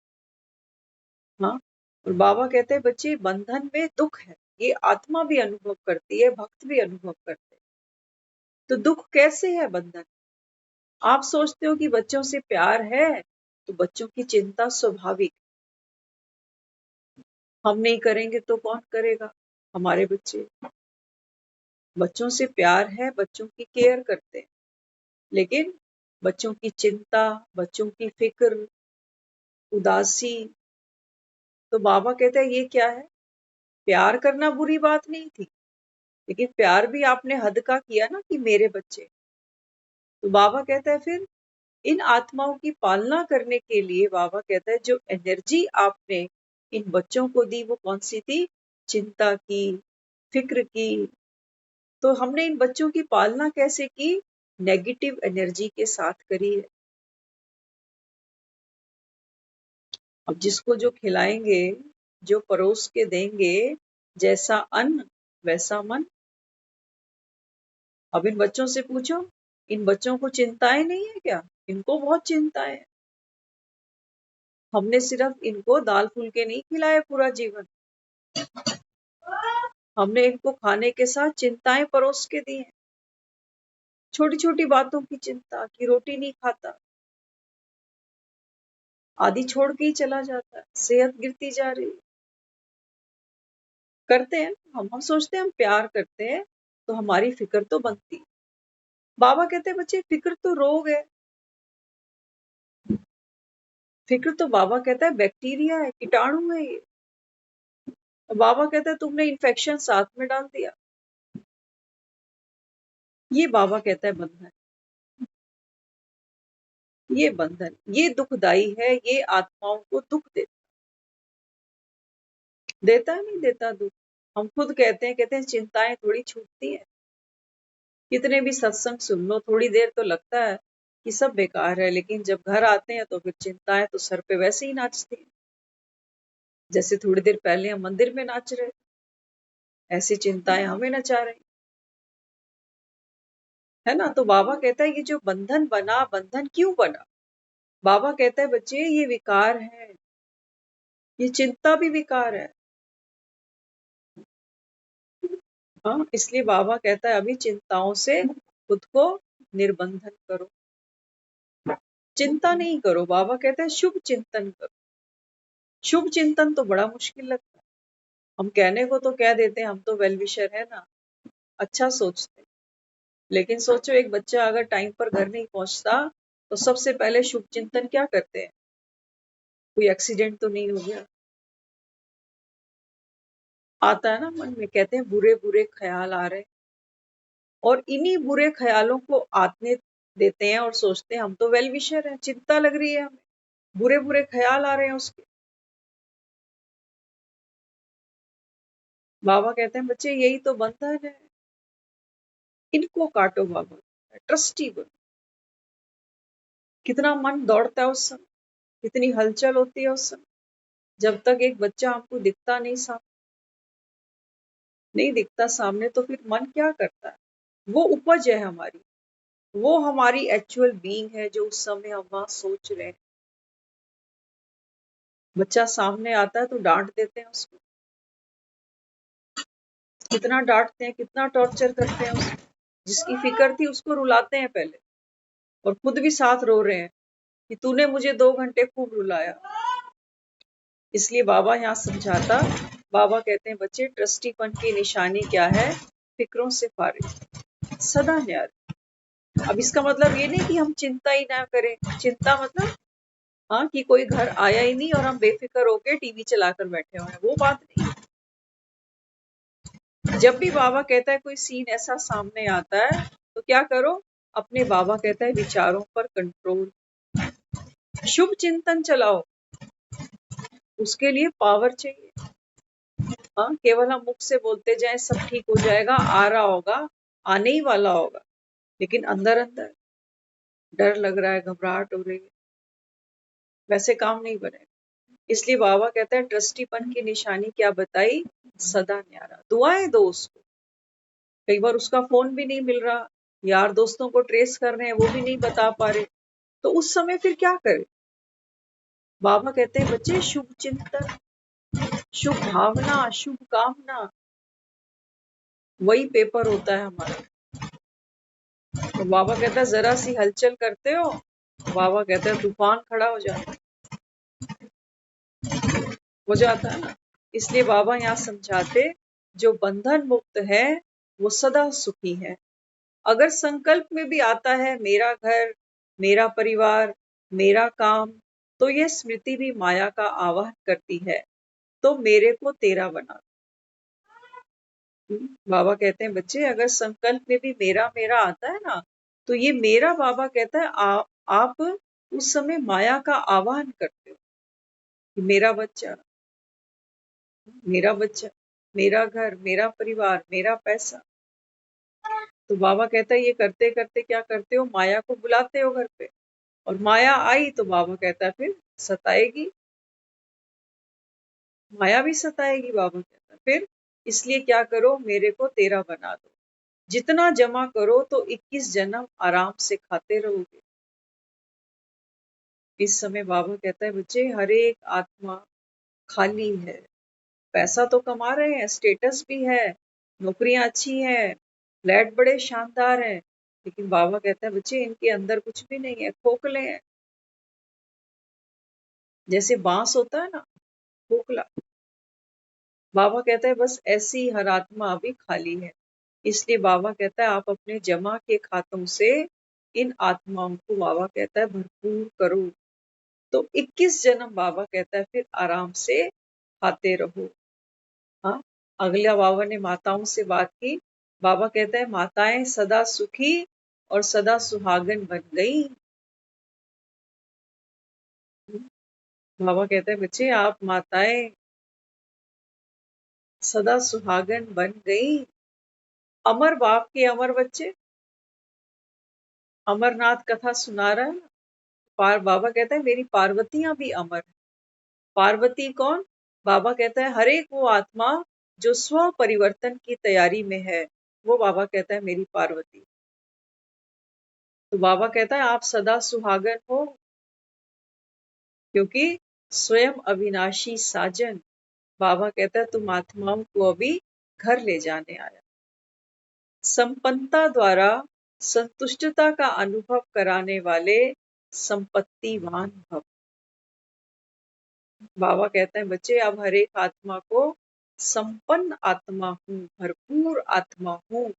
हाँ, और बाबा कहते हैं बच्चे बंधन में दुख है, ये आत्मा भी अनुभव करती है, भक्त भी अनुभव करते हैं। तो दुख कैसे है बंधन? आप सोचते हो कि बच्चों से प्यार है, तो बच्चों की चिंता स्वाभाविक। हम नहीं करेंगे तो कौन करेगा? हमारे बच्चे। बच्चों से प्यार है, बच्चों की केयर करते हैं, लेकिन बच्चों की चिंता, बच्चों की फिक्र, उदासी, तो बाबा कहते हैं ये क्या है? प्यार करना बुरी बात नहीं थी, लेकिन प्यार भी आपने हद का किया ना कि मेरे बच्चे। तो बाबा कहता है फिर इन आत्माओं की पालना करने के लिए बाबा कहता है जो एनर्जी आपने इन बच्चों को दी वो कौन सी थी? चिंता की, फिक्र की। तो हमने इन बच्चों की पालना कैसे की? नेगेटिव एनर्जी के साथ करी है। अब जिसको जो खिलाएंगे, जो परोस के देंगे, जैसा अन्न वैसा मन। अब इन बच्चों से पूछो, इन बच्चों को चिंताएं नहीं है क्या? इनको बहुत चिंताएं हैं। हमने सिर्फ इनको दाल फुल्के नहीं खिलाए पूरा जीवन, हमने इनको खाने के साथ चिंताएं परोस के दी हैं। छोटी छोटी बातों की चिंता कि रोटी नहीं खाता, आदि छोड़ के ही चला जाता है, सेहत गिरती जा रही है। करते हैं हम सोचते हैं हम प्यार करते हैं तो हमारी फिक्र तो बनती है। बाबा कहते हैं बच्चे फिक्र तो रोग है। फिक्र तो बाबा कहता है बैक्टीरिया है, कीटाणु है ये। बाबा कहता है तुमने इन्फेक्शन साथ में डाल दिया। ये बाबा कहता है बंधन, ये बंधन, ये दुखदाई है, ये आत्माओं को दुख देता नहीं देता दुख। हम खुद कहते हैं चिंताएं थोड़ी छूटती हैं। कितने भी सत्संग सुन लो, थोड़ी देर तो लगता है कि सब बेकार है, लेकिन जब घर आते हैं तो फिर चिंताएं तो सर पे वैसे ही नाचती हैं। जैसे थोड़ी देर पहले हम मंदिर में नाच रहे, ऐसी चिंताएं हमें नचा रही है ना। तो बाबा कहता है ये जो बंधन बना, बंधन क्यों बना? बाबा कहता है बच्चे ये विकार है, ये चिंता भी विकार है। हाँ, इसलिए बाबा कहता है अभी चिंताओं से खुद को निर्बंधन करो, चिंता नहीं करो। बाबा कहता है शुभ चिंतन करो। शुभ चिंतन तो बड़ा मुश्किल लगता है। हम कहने को तो कह देते हैं हम तो वेल विशर है ना, अच्छा सोचते हैं, लेकिन सोचो एक बच्चा अगर टाइम पर घर नहीं पहुंचता तो सबसे पहले शुभ चिंतन क्या करते हैं? कोई एक्सीडेंट तो नहीं हो गया? आता है ना मन में, कहते हैं बुरे बुरे ख्याल आ रहे, और इन्हीं बुरे ख्यालों को आते देते हैं और सोचते हैं हम तो वेल विशर है, चिंता लग रही है हमें, बुरे बुरे ख्याल आ रहे हैं उसके। बाबा कहते हैं बच्चे यही तो बंधन है, इनको काटो। बाबा ट्रस्टी बनो। कितना मन दौड़ता है उस समय, कितनी हलचल होती है उस समय, जब तक एक बच्चा हमको दिखता नहीं, नहीं दिखता सामने, तो फिर मन क्या करता है? वो उपज है हमारी, वो हमारी एक्चुअल बीइंग है जो उस समय हम वहां सोच रहे हैं। बच्चा सामने आता है तो डांट देते हैं उसको, कितना डांटते हैं, कितना टॉर्चर करते हैं उसको। जिसकी फिक्र थी उसको रुलाते हैं पहले, और खुद भी साथ रो रहे हैं कि तूने मुझे 2 घंटे खूब रुलाया। इसलिए बाबा यहाँ समझाता, बाबा कहते हैं बच्चे ट्रस्टीपन की निशानी क्या है? फिक्रों से फारिग, सदा न्यारी। अब इसका मतलब ये नहीं कि हम चिंता ही ना करें। चिंता मतलब हाँ कि कोई घर आया ही नहीं और हम बेफिक्र होके टीवी चलाकर बैठे हुए हैं, वो बात नहीं। जब भी बाबा कहता है कोई सीन ऐसा सामने आता है तो क्या करो, अपने बाबा कहता है विचारों पर कंट्रोल, शुभ चिंतन चलाओ, उसके लिए पावर चाहिए। हाँ, केवल हम मुख से बोलते जाएं सब ठीक हो जाएगा, आ रहा होगा, आने ही वाला होगा, लेकिन अंदर अंदर डर लग रहा है, घबराहट हो रही है, वैसे काम नहीं बनेगा। इसलिए बाबा कहता है ट्रस्टीपन की निशानी क्या बताई, सदा न्यारा। दुआएं दो उसको। कई बार उसका फोन भी नहीं मिल रहा, यार दोस्तों को ट्रेस कर रहे हैं, वो भी नहीं बता पा रहे, तो उस समय फिर क्या करे। बाबा कहते हैं बच्चे शुभ चिंतन, शुभ भावना, शुभ कामना, वही पेपर होता है हमारा। तो बाबा कहता है जरा सी हलचल करते हो, बाबा कहते हैं तूफान खड़ा हो जाता है ना। इसलिए बाबा यहाँ समझाते जो बंधन मुक्त है वो सदा सुखी है। अगर संकल्प में भी आता है मेरा घर, मेरा परिवार, मेरा काम, तो यह स्मृति भी माया का आवाहन करती है, तो मेरे को तेरा बना। बाबा कहते हैं बच्चे अगर संकल्प में भी मेरा मेरा आता है ना, तो ये मेरा, बाबा कहता है आप उस समय माया का आवाहन करते हो कि मेरा बच्चा, मेरा बच्चा, मेरा घर, मेरा परिवार, मेरा पैसा। तो बाबा कहता है ये करते करते क्या करते हो, माया को बुलाते हो घर पे, और माया आई तो बाबा कहता है फिर सताएगी, माया भी सताएगी। बाबा कहता है फिर इसलिए क्या करो, मेरे को तेरा बना दो। जितना जमा करो तो 21 जन्म आराम से खाते रहोगे। इस समय बाबा कहता है बच्चे हर एक आत्मा खाली है। पैसा तो कमा रहे हैं, स्टेटस भी है, नौकरियां अच्छी हैं, फ्लैट बड़े शानदार हैं, लेकिन बाबा कहता है बच्चे इनके अंदर कुछ भी नहीं है, खोखले हैं। जैसे बांस होता है ना, खोखला। बाबा कहता है बस ऐसी हर आत्मा अभी खाली है। इसलिए बाबा कहता है आप अपने जमा के खातों से इन आत्माओं को, बाबा कहता है, भरपूर करो। तो 21 जन्म बाबा कहता है फिर आराम से खाते रहो। हाँ, अगला बाबा ने माताओं से बात की। बाबा कहता है माताएं सदा सुखी और सदा सुहागन बन गई। बाबा कहता है बच्चे आप माताएं सदा सुहागन बन गई। अमर बाप के अमर बच्चे, अमरनाथ कथा सुना रहा है। बाबा कहता है मेरी पार्वतियां भी अमर है। पार्वती कौन? बाबा कहता है हर एक वो आत्मा जो स्व परिवर्तन की तैयारी में है, वो बाबा कहता है मेरी पार्वती। तो बाबा कहता है आप सदा सुहागन हो, क्योंकि स्वयं अविनाशी साजन, बाबा कहता है तुम आत्माओं को अभी घर ले जाने आया। संपन्नता द्वारा संतुष्टता का अनुभव कराने वाले संपत्तिवान भव। बाबा कहते हैं बच्चे अब हर एक आत्मा को संपन्न आत्मा हूँ, भरपूर आत्मा हूँ।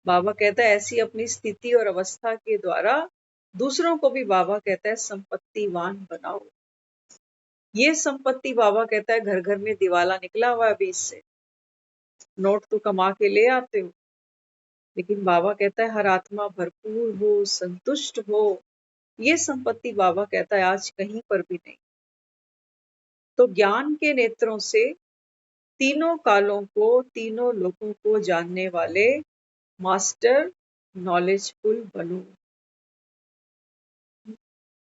बाबा कहता है ऐसी अपनी स्थिति और अवस्था के द्वारा दूसरों को भी बाबा कहता है संपत्तिवान बनाओ। ये संपत्ति बाबा कहता है घर घर में दिवाला निकला हुआ है अभी इससे। नोट तो कमा के ले आते हो, लेकिन बाबा कहता है हर आत्मा भरपूर हो, संतुष्ट हो। ये संपत्ति बाबा कहता है आज कहीं पर भी नहीं। तो ज्ञान के नेत्रों से तीनों कालों को, तीनों लोगों को जानने वाले मास्टर नॉलेजफुल बनो।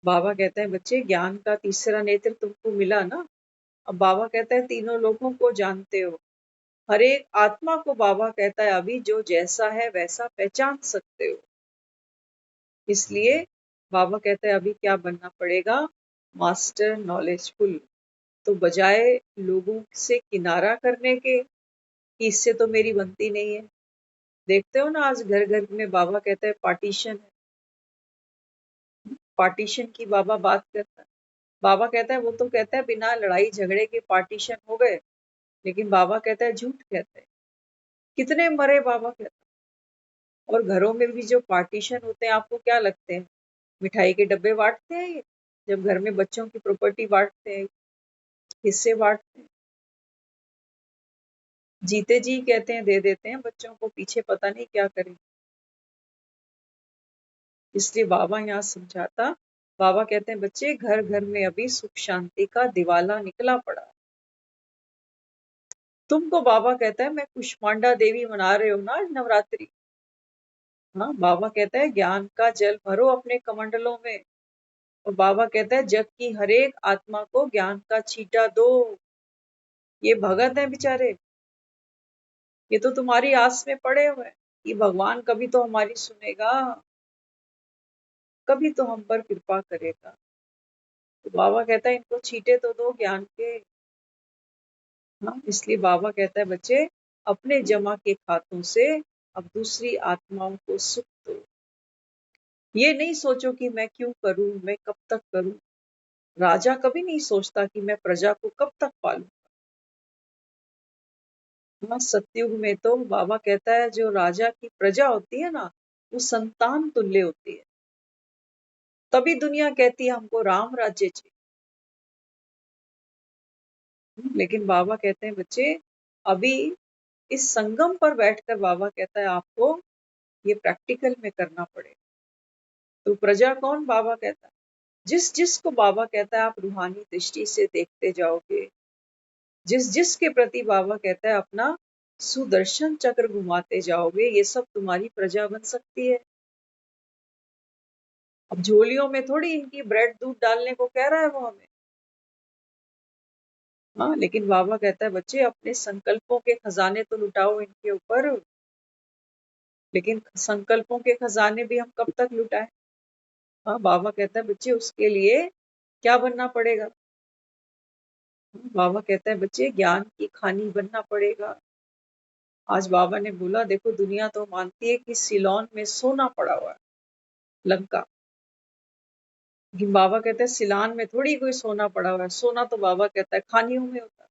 बाबा कहते हैं बच्चे ज्ञान का तीसरा नेत्र तुमको मिला ना। अब बाबा कहता है तीनों लोगों को जानते हो, हर एक आत्मा को बाबा कहता है अभी जो जैसा है वैसा पहचान सकते हो। इसलिए बाबा कहता है अभी क्या बनना पड़ेगा, मास्टर नॉलेजफुल। तो बजाय लोगों से किनारा करने के कि इससे तो मेरी बनती नहीं है, देखते हो ना आज घर घर में बाबा कहता है पार्टीशन है। पार्टीशन की बाबा बात करता है। बाबा कहता है वो तो कहता है बिना लड़ाई झगड़े के पार्टीशन हो गए, लेकिन बाबा कहता है झूठ कहते हैं। कितने मरे बाबा कहता है, और घरों में भी जो पार्टीशन होते हैं, आपको क्या लगते हैं? मिठाई के डब्बे बांटते हैं ये? जब घर में बच्चों की प्रॉपर्टी बांटते हैं, हिस्से बांटते हैं, जीते जी कहते हैं दे देते हैं बच्चों को, पीछे पता नहीं क्या करें। इसलिए बाबा यहाँ समझाता, बाबा कहते हैं बच्चे घर घर में अभी सुख शांति का दिवाला निकला पड़ा। तुमको बाबा कहता है मैं कुष्मांडा देवी मना रहे हो ना आज नवरात्रि। हाँ, बाबा कहता है ज्ञान का जल भरो अपने कमंडलों में, और बाबा कहता है जग की हर एक आत्मा को ज्ञान का छींटा दो। ये भगत है बेचारे, ये तो तुम्हारी आस में पड़े हुए हैं कि भगवान कभी तो हमारी सुनेगा, कभी तो हम पर कृपा करेगा। तो बाबा कहता है इनको छींटे तो दो ज्ञान के। हाँ, इसलिए बाबा कहता है बच्चे अपने जमा के खातों से अब दूसरी आत्माओं को सुख दो। ये नहीं सोचो कि मैं क्यों करूं, मैं कब तक करूं। राजा कभी नहीं सोचता कि मैं प्रजा को कब तक पालूं। हाँ, सतयुग में तो बाबा कहता है जो राजा की प्रजा होती है ना, वो संतान तुल्य होती है। तभी दुनिया कहती है हमको राम राज्य चाहिए। लेकिन बाबा कहते हैं बच्चे अभी इस संगम पर बैठकर बाबा कहता है आपको ये प्रैक्टिकल में करना पड़ेगा। तो प्रजा कौन? बाबा कहता है जिस जिस को बाबा कहता है आप रूहानी दृष्टि से देखते जाओगे, जिस जिस के प्रति बाबा कहता है अपना सुदर्शन चक्र घुमाते जाओगे, ये सब तुम्हारी प्रजा बन सकती है। अब झोलियों में थोड़ी इनकी ब्रेड दूध डालने को कह रहा है वो हमें। हाँ, लेकिन बाबा कहता है बच्चे अपने संकल्पों के खजाने तो लुटाओ इनके ऊपर। लेकिन संकल्पों के खजाने भी हम कब तक लुटाएं? हाँ, बाबा कहता है बच्चे उसके लिए क्या बनना पड़ेगा? बाबा कहता है बच्चे ज्ञान की खानी बनना पड़ेगा। आज बाबा ने बोला देखो दुनिया तो मानती है कि सिलोन में सोना पड़ा हुआ है, लंका। लेकिन बाबा कहते हैं सिलान में थोड़ी कोई सोना पड़ा हुआ है, सोना तो बाबा कहता है खानियों में होता है।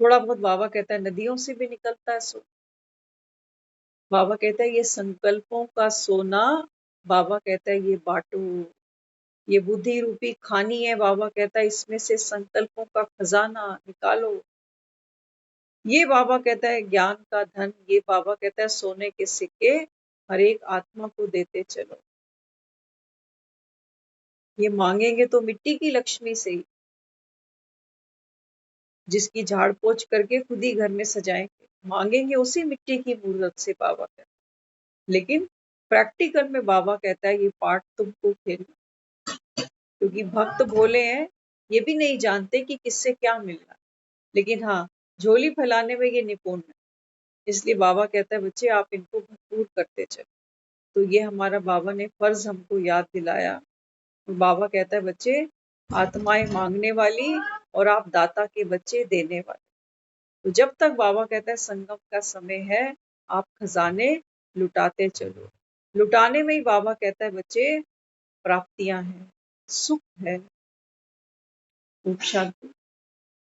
थोड़ा बहुत बाबा कहता है नदियों से भी निकलता है सोना। बाबा कहता है ये संकल्पों का सोना, बाबा कहता है ये बांटो, ये बुद्धि रूपी खानी है। बाबा कहता है इसमें से संकल्पों का खजाना निकालो। ये बाबा कहता है ज्ञान का धन, ये बाबा कहता है सोने के सिक्के हर एक आत्मा को देते चलो। ये मांगेंगे तो मिट्टी की लक्ष्मी से ही, जिसकी झाड़ पोछ करके खुद ही घर में सजाएंगे, मांगेंगे उसी मिट्टी की मूर्त से बाबा कहता है। लेकिन प्रैक्टिकल में बाबा कहता है ये पार्ट तुमको खेलना, क्योंकि भक्त भोले हैं, ये भी नहीं जानते कि किससे क्या मिलना है। लेकिन हाँ, झोली फैलाने में ये निपुण है। इसलिए बाबा कहता है बच्चे आप इनको भरपूर करते चलो। तो ये हमारा बाबा ने फर्ज हमको याद दिलाया। बाबा कहता है बच्चे आत्माएं मांगने वाली और आप दाता के बच्चे देने वाले। तो जब तक बाबा कहता है संगम का समय है, आप खजाने लुटाते चलो। लुटाने में ही बाबा कहता है बच्चे प्राप्तियां हैं, सुख है। खूब शांति।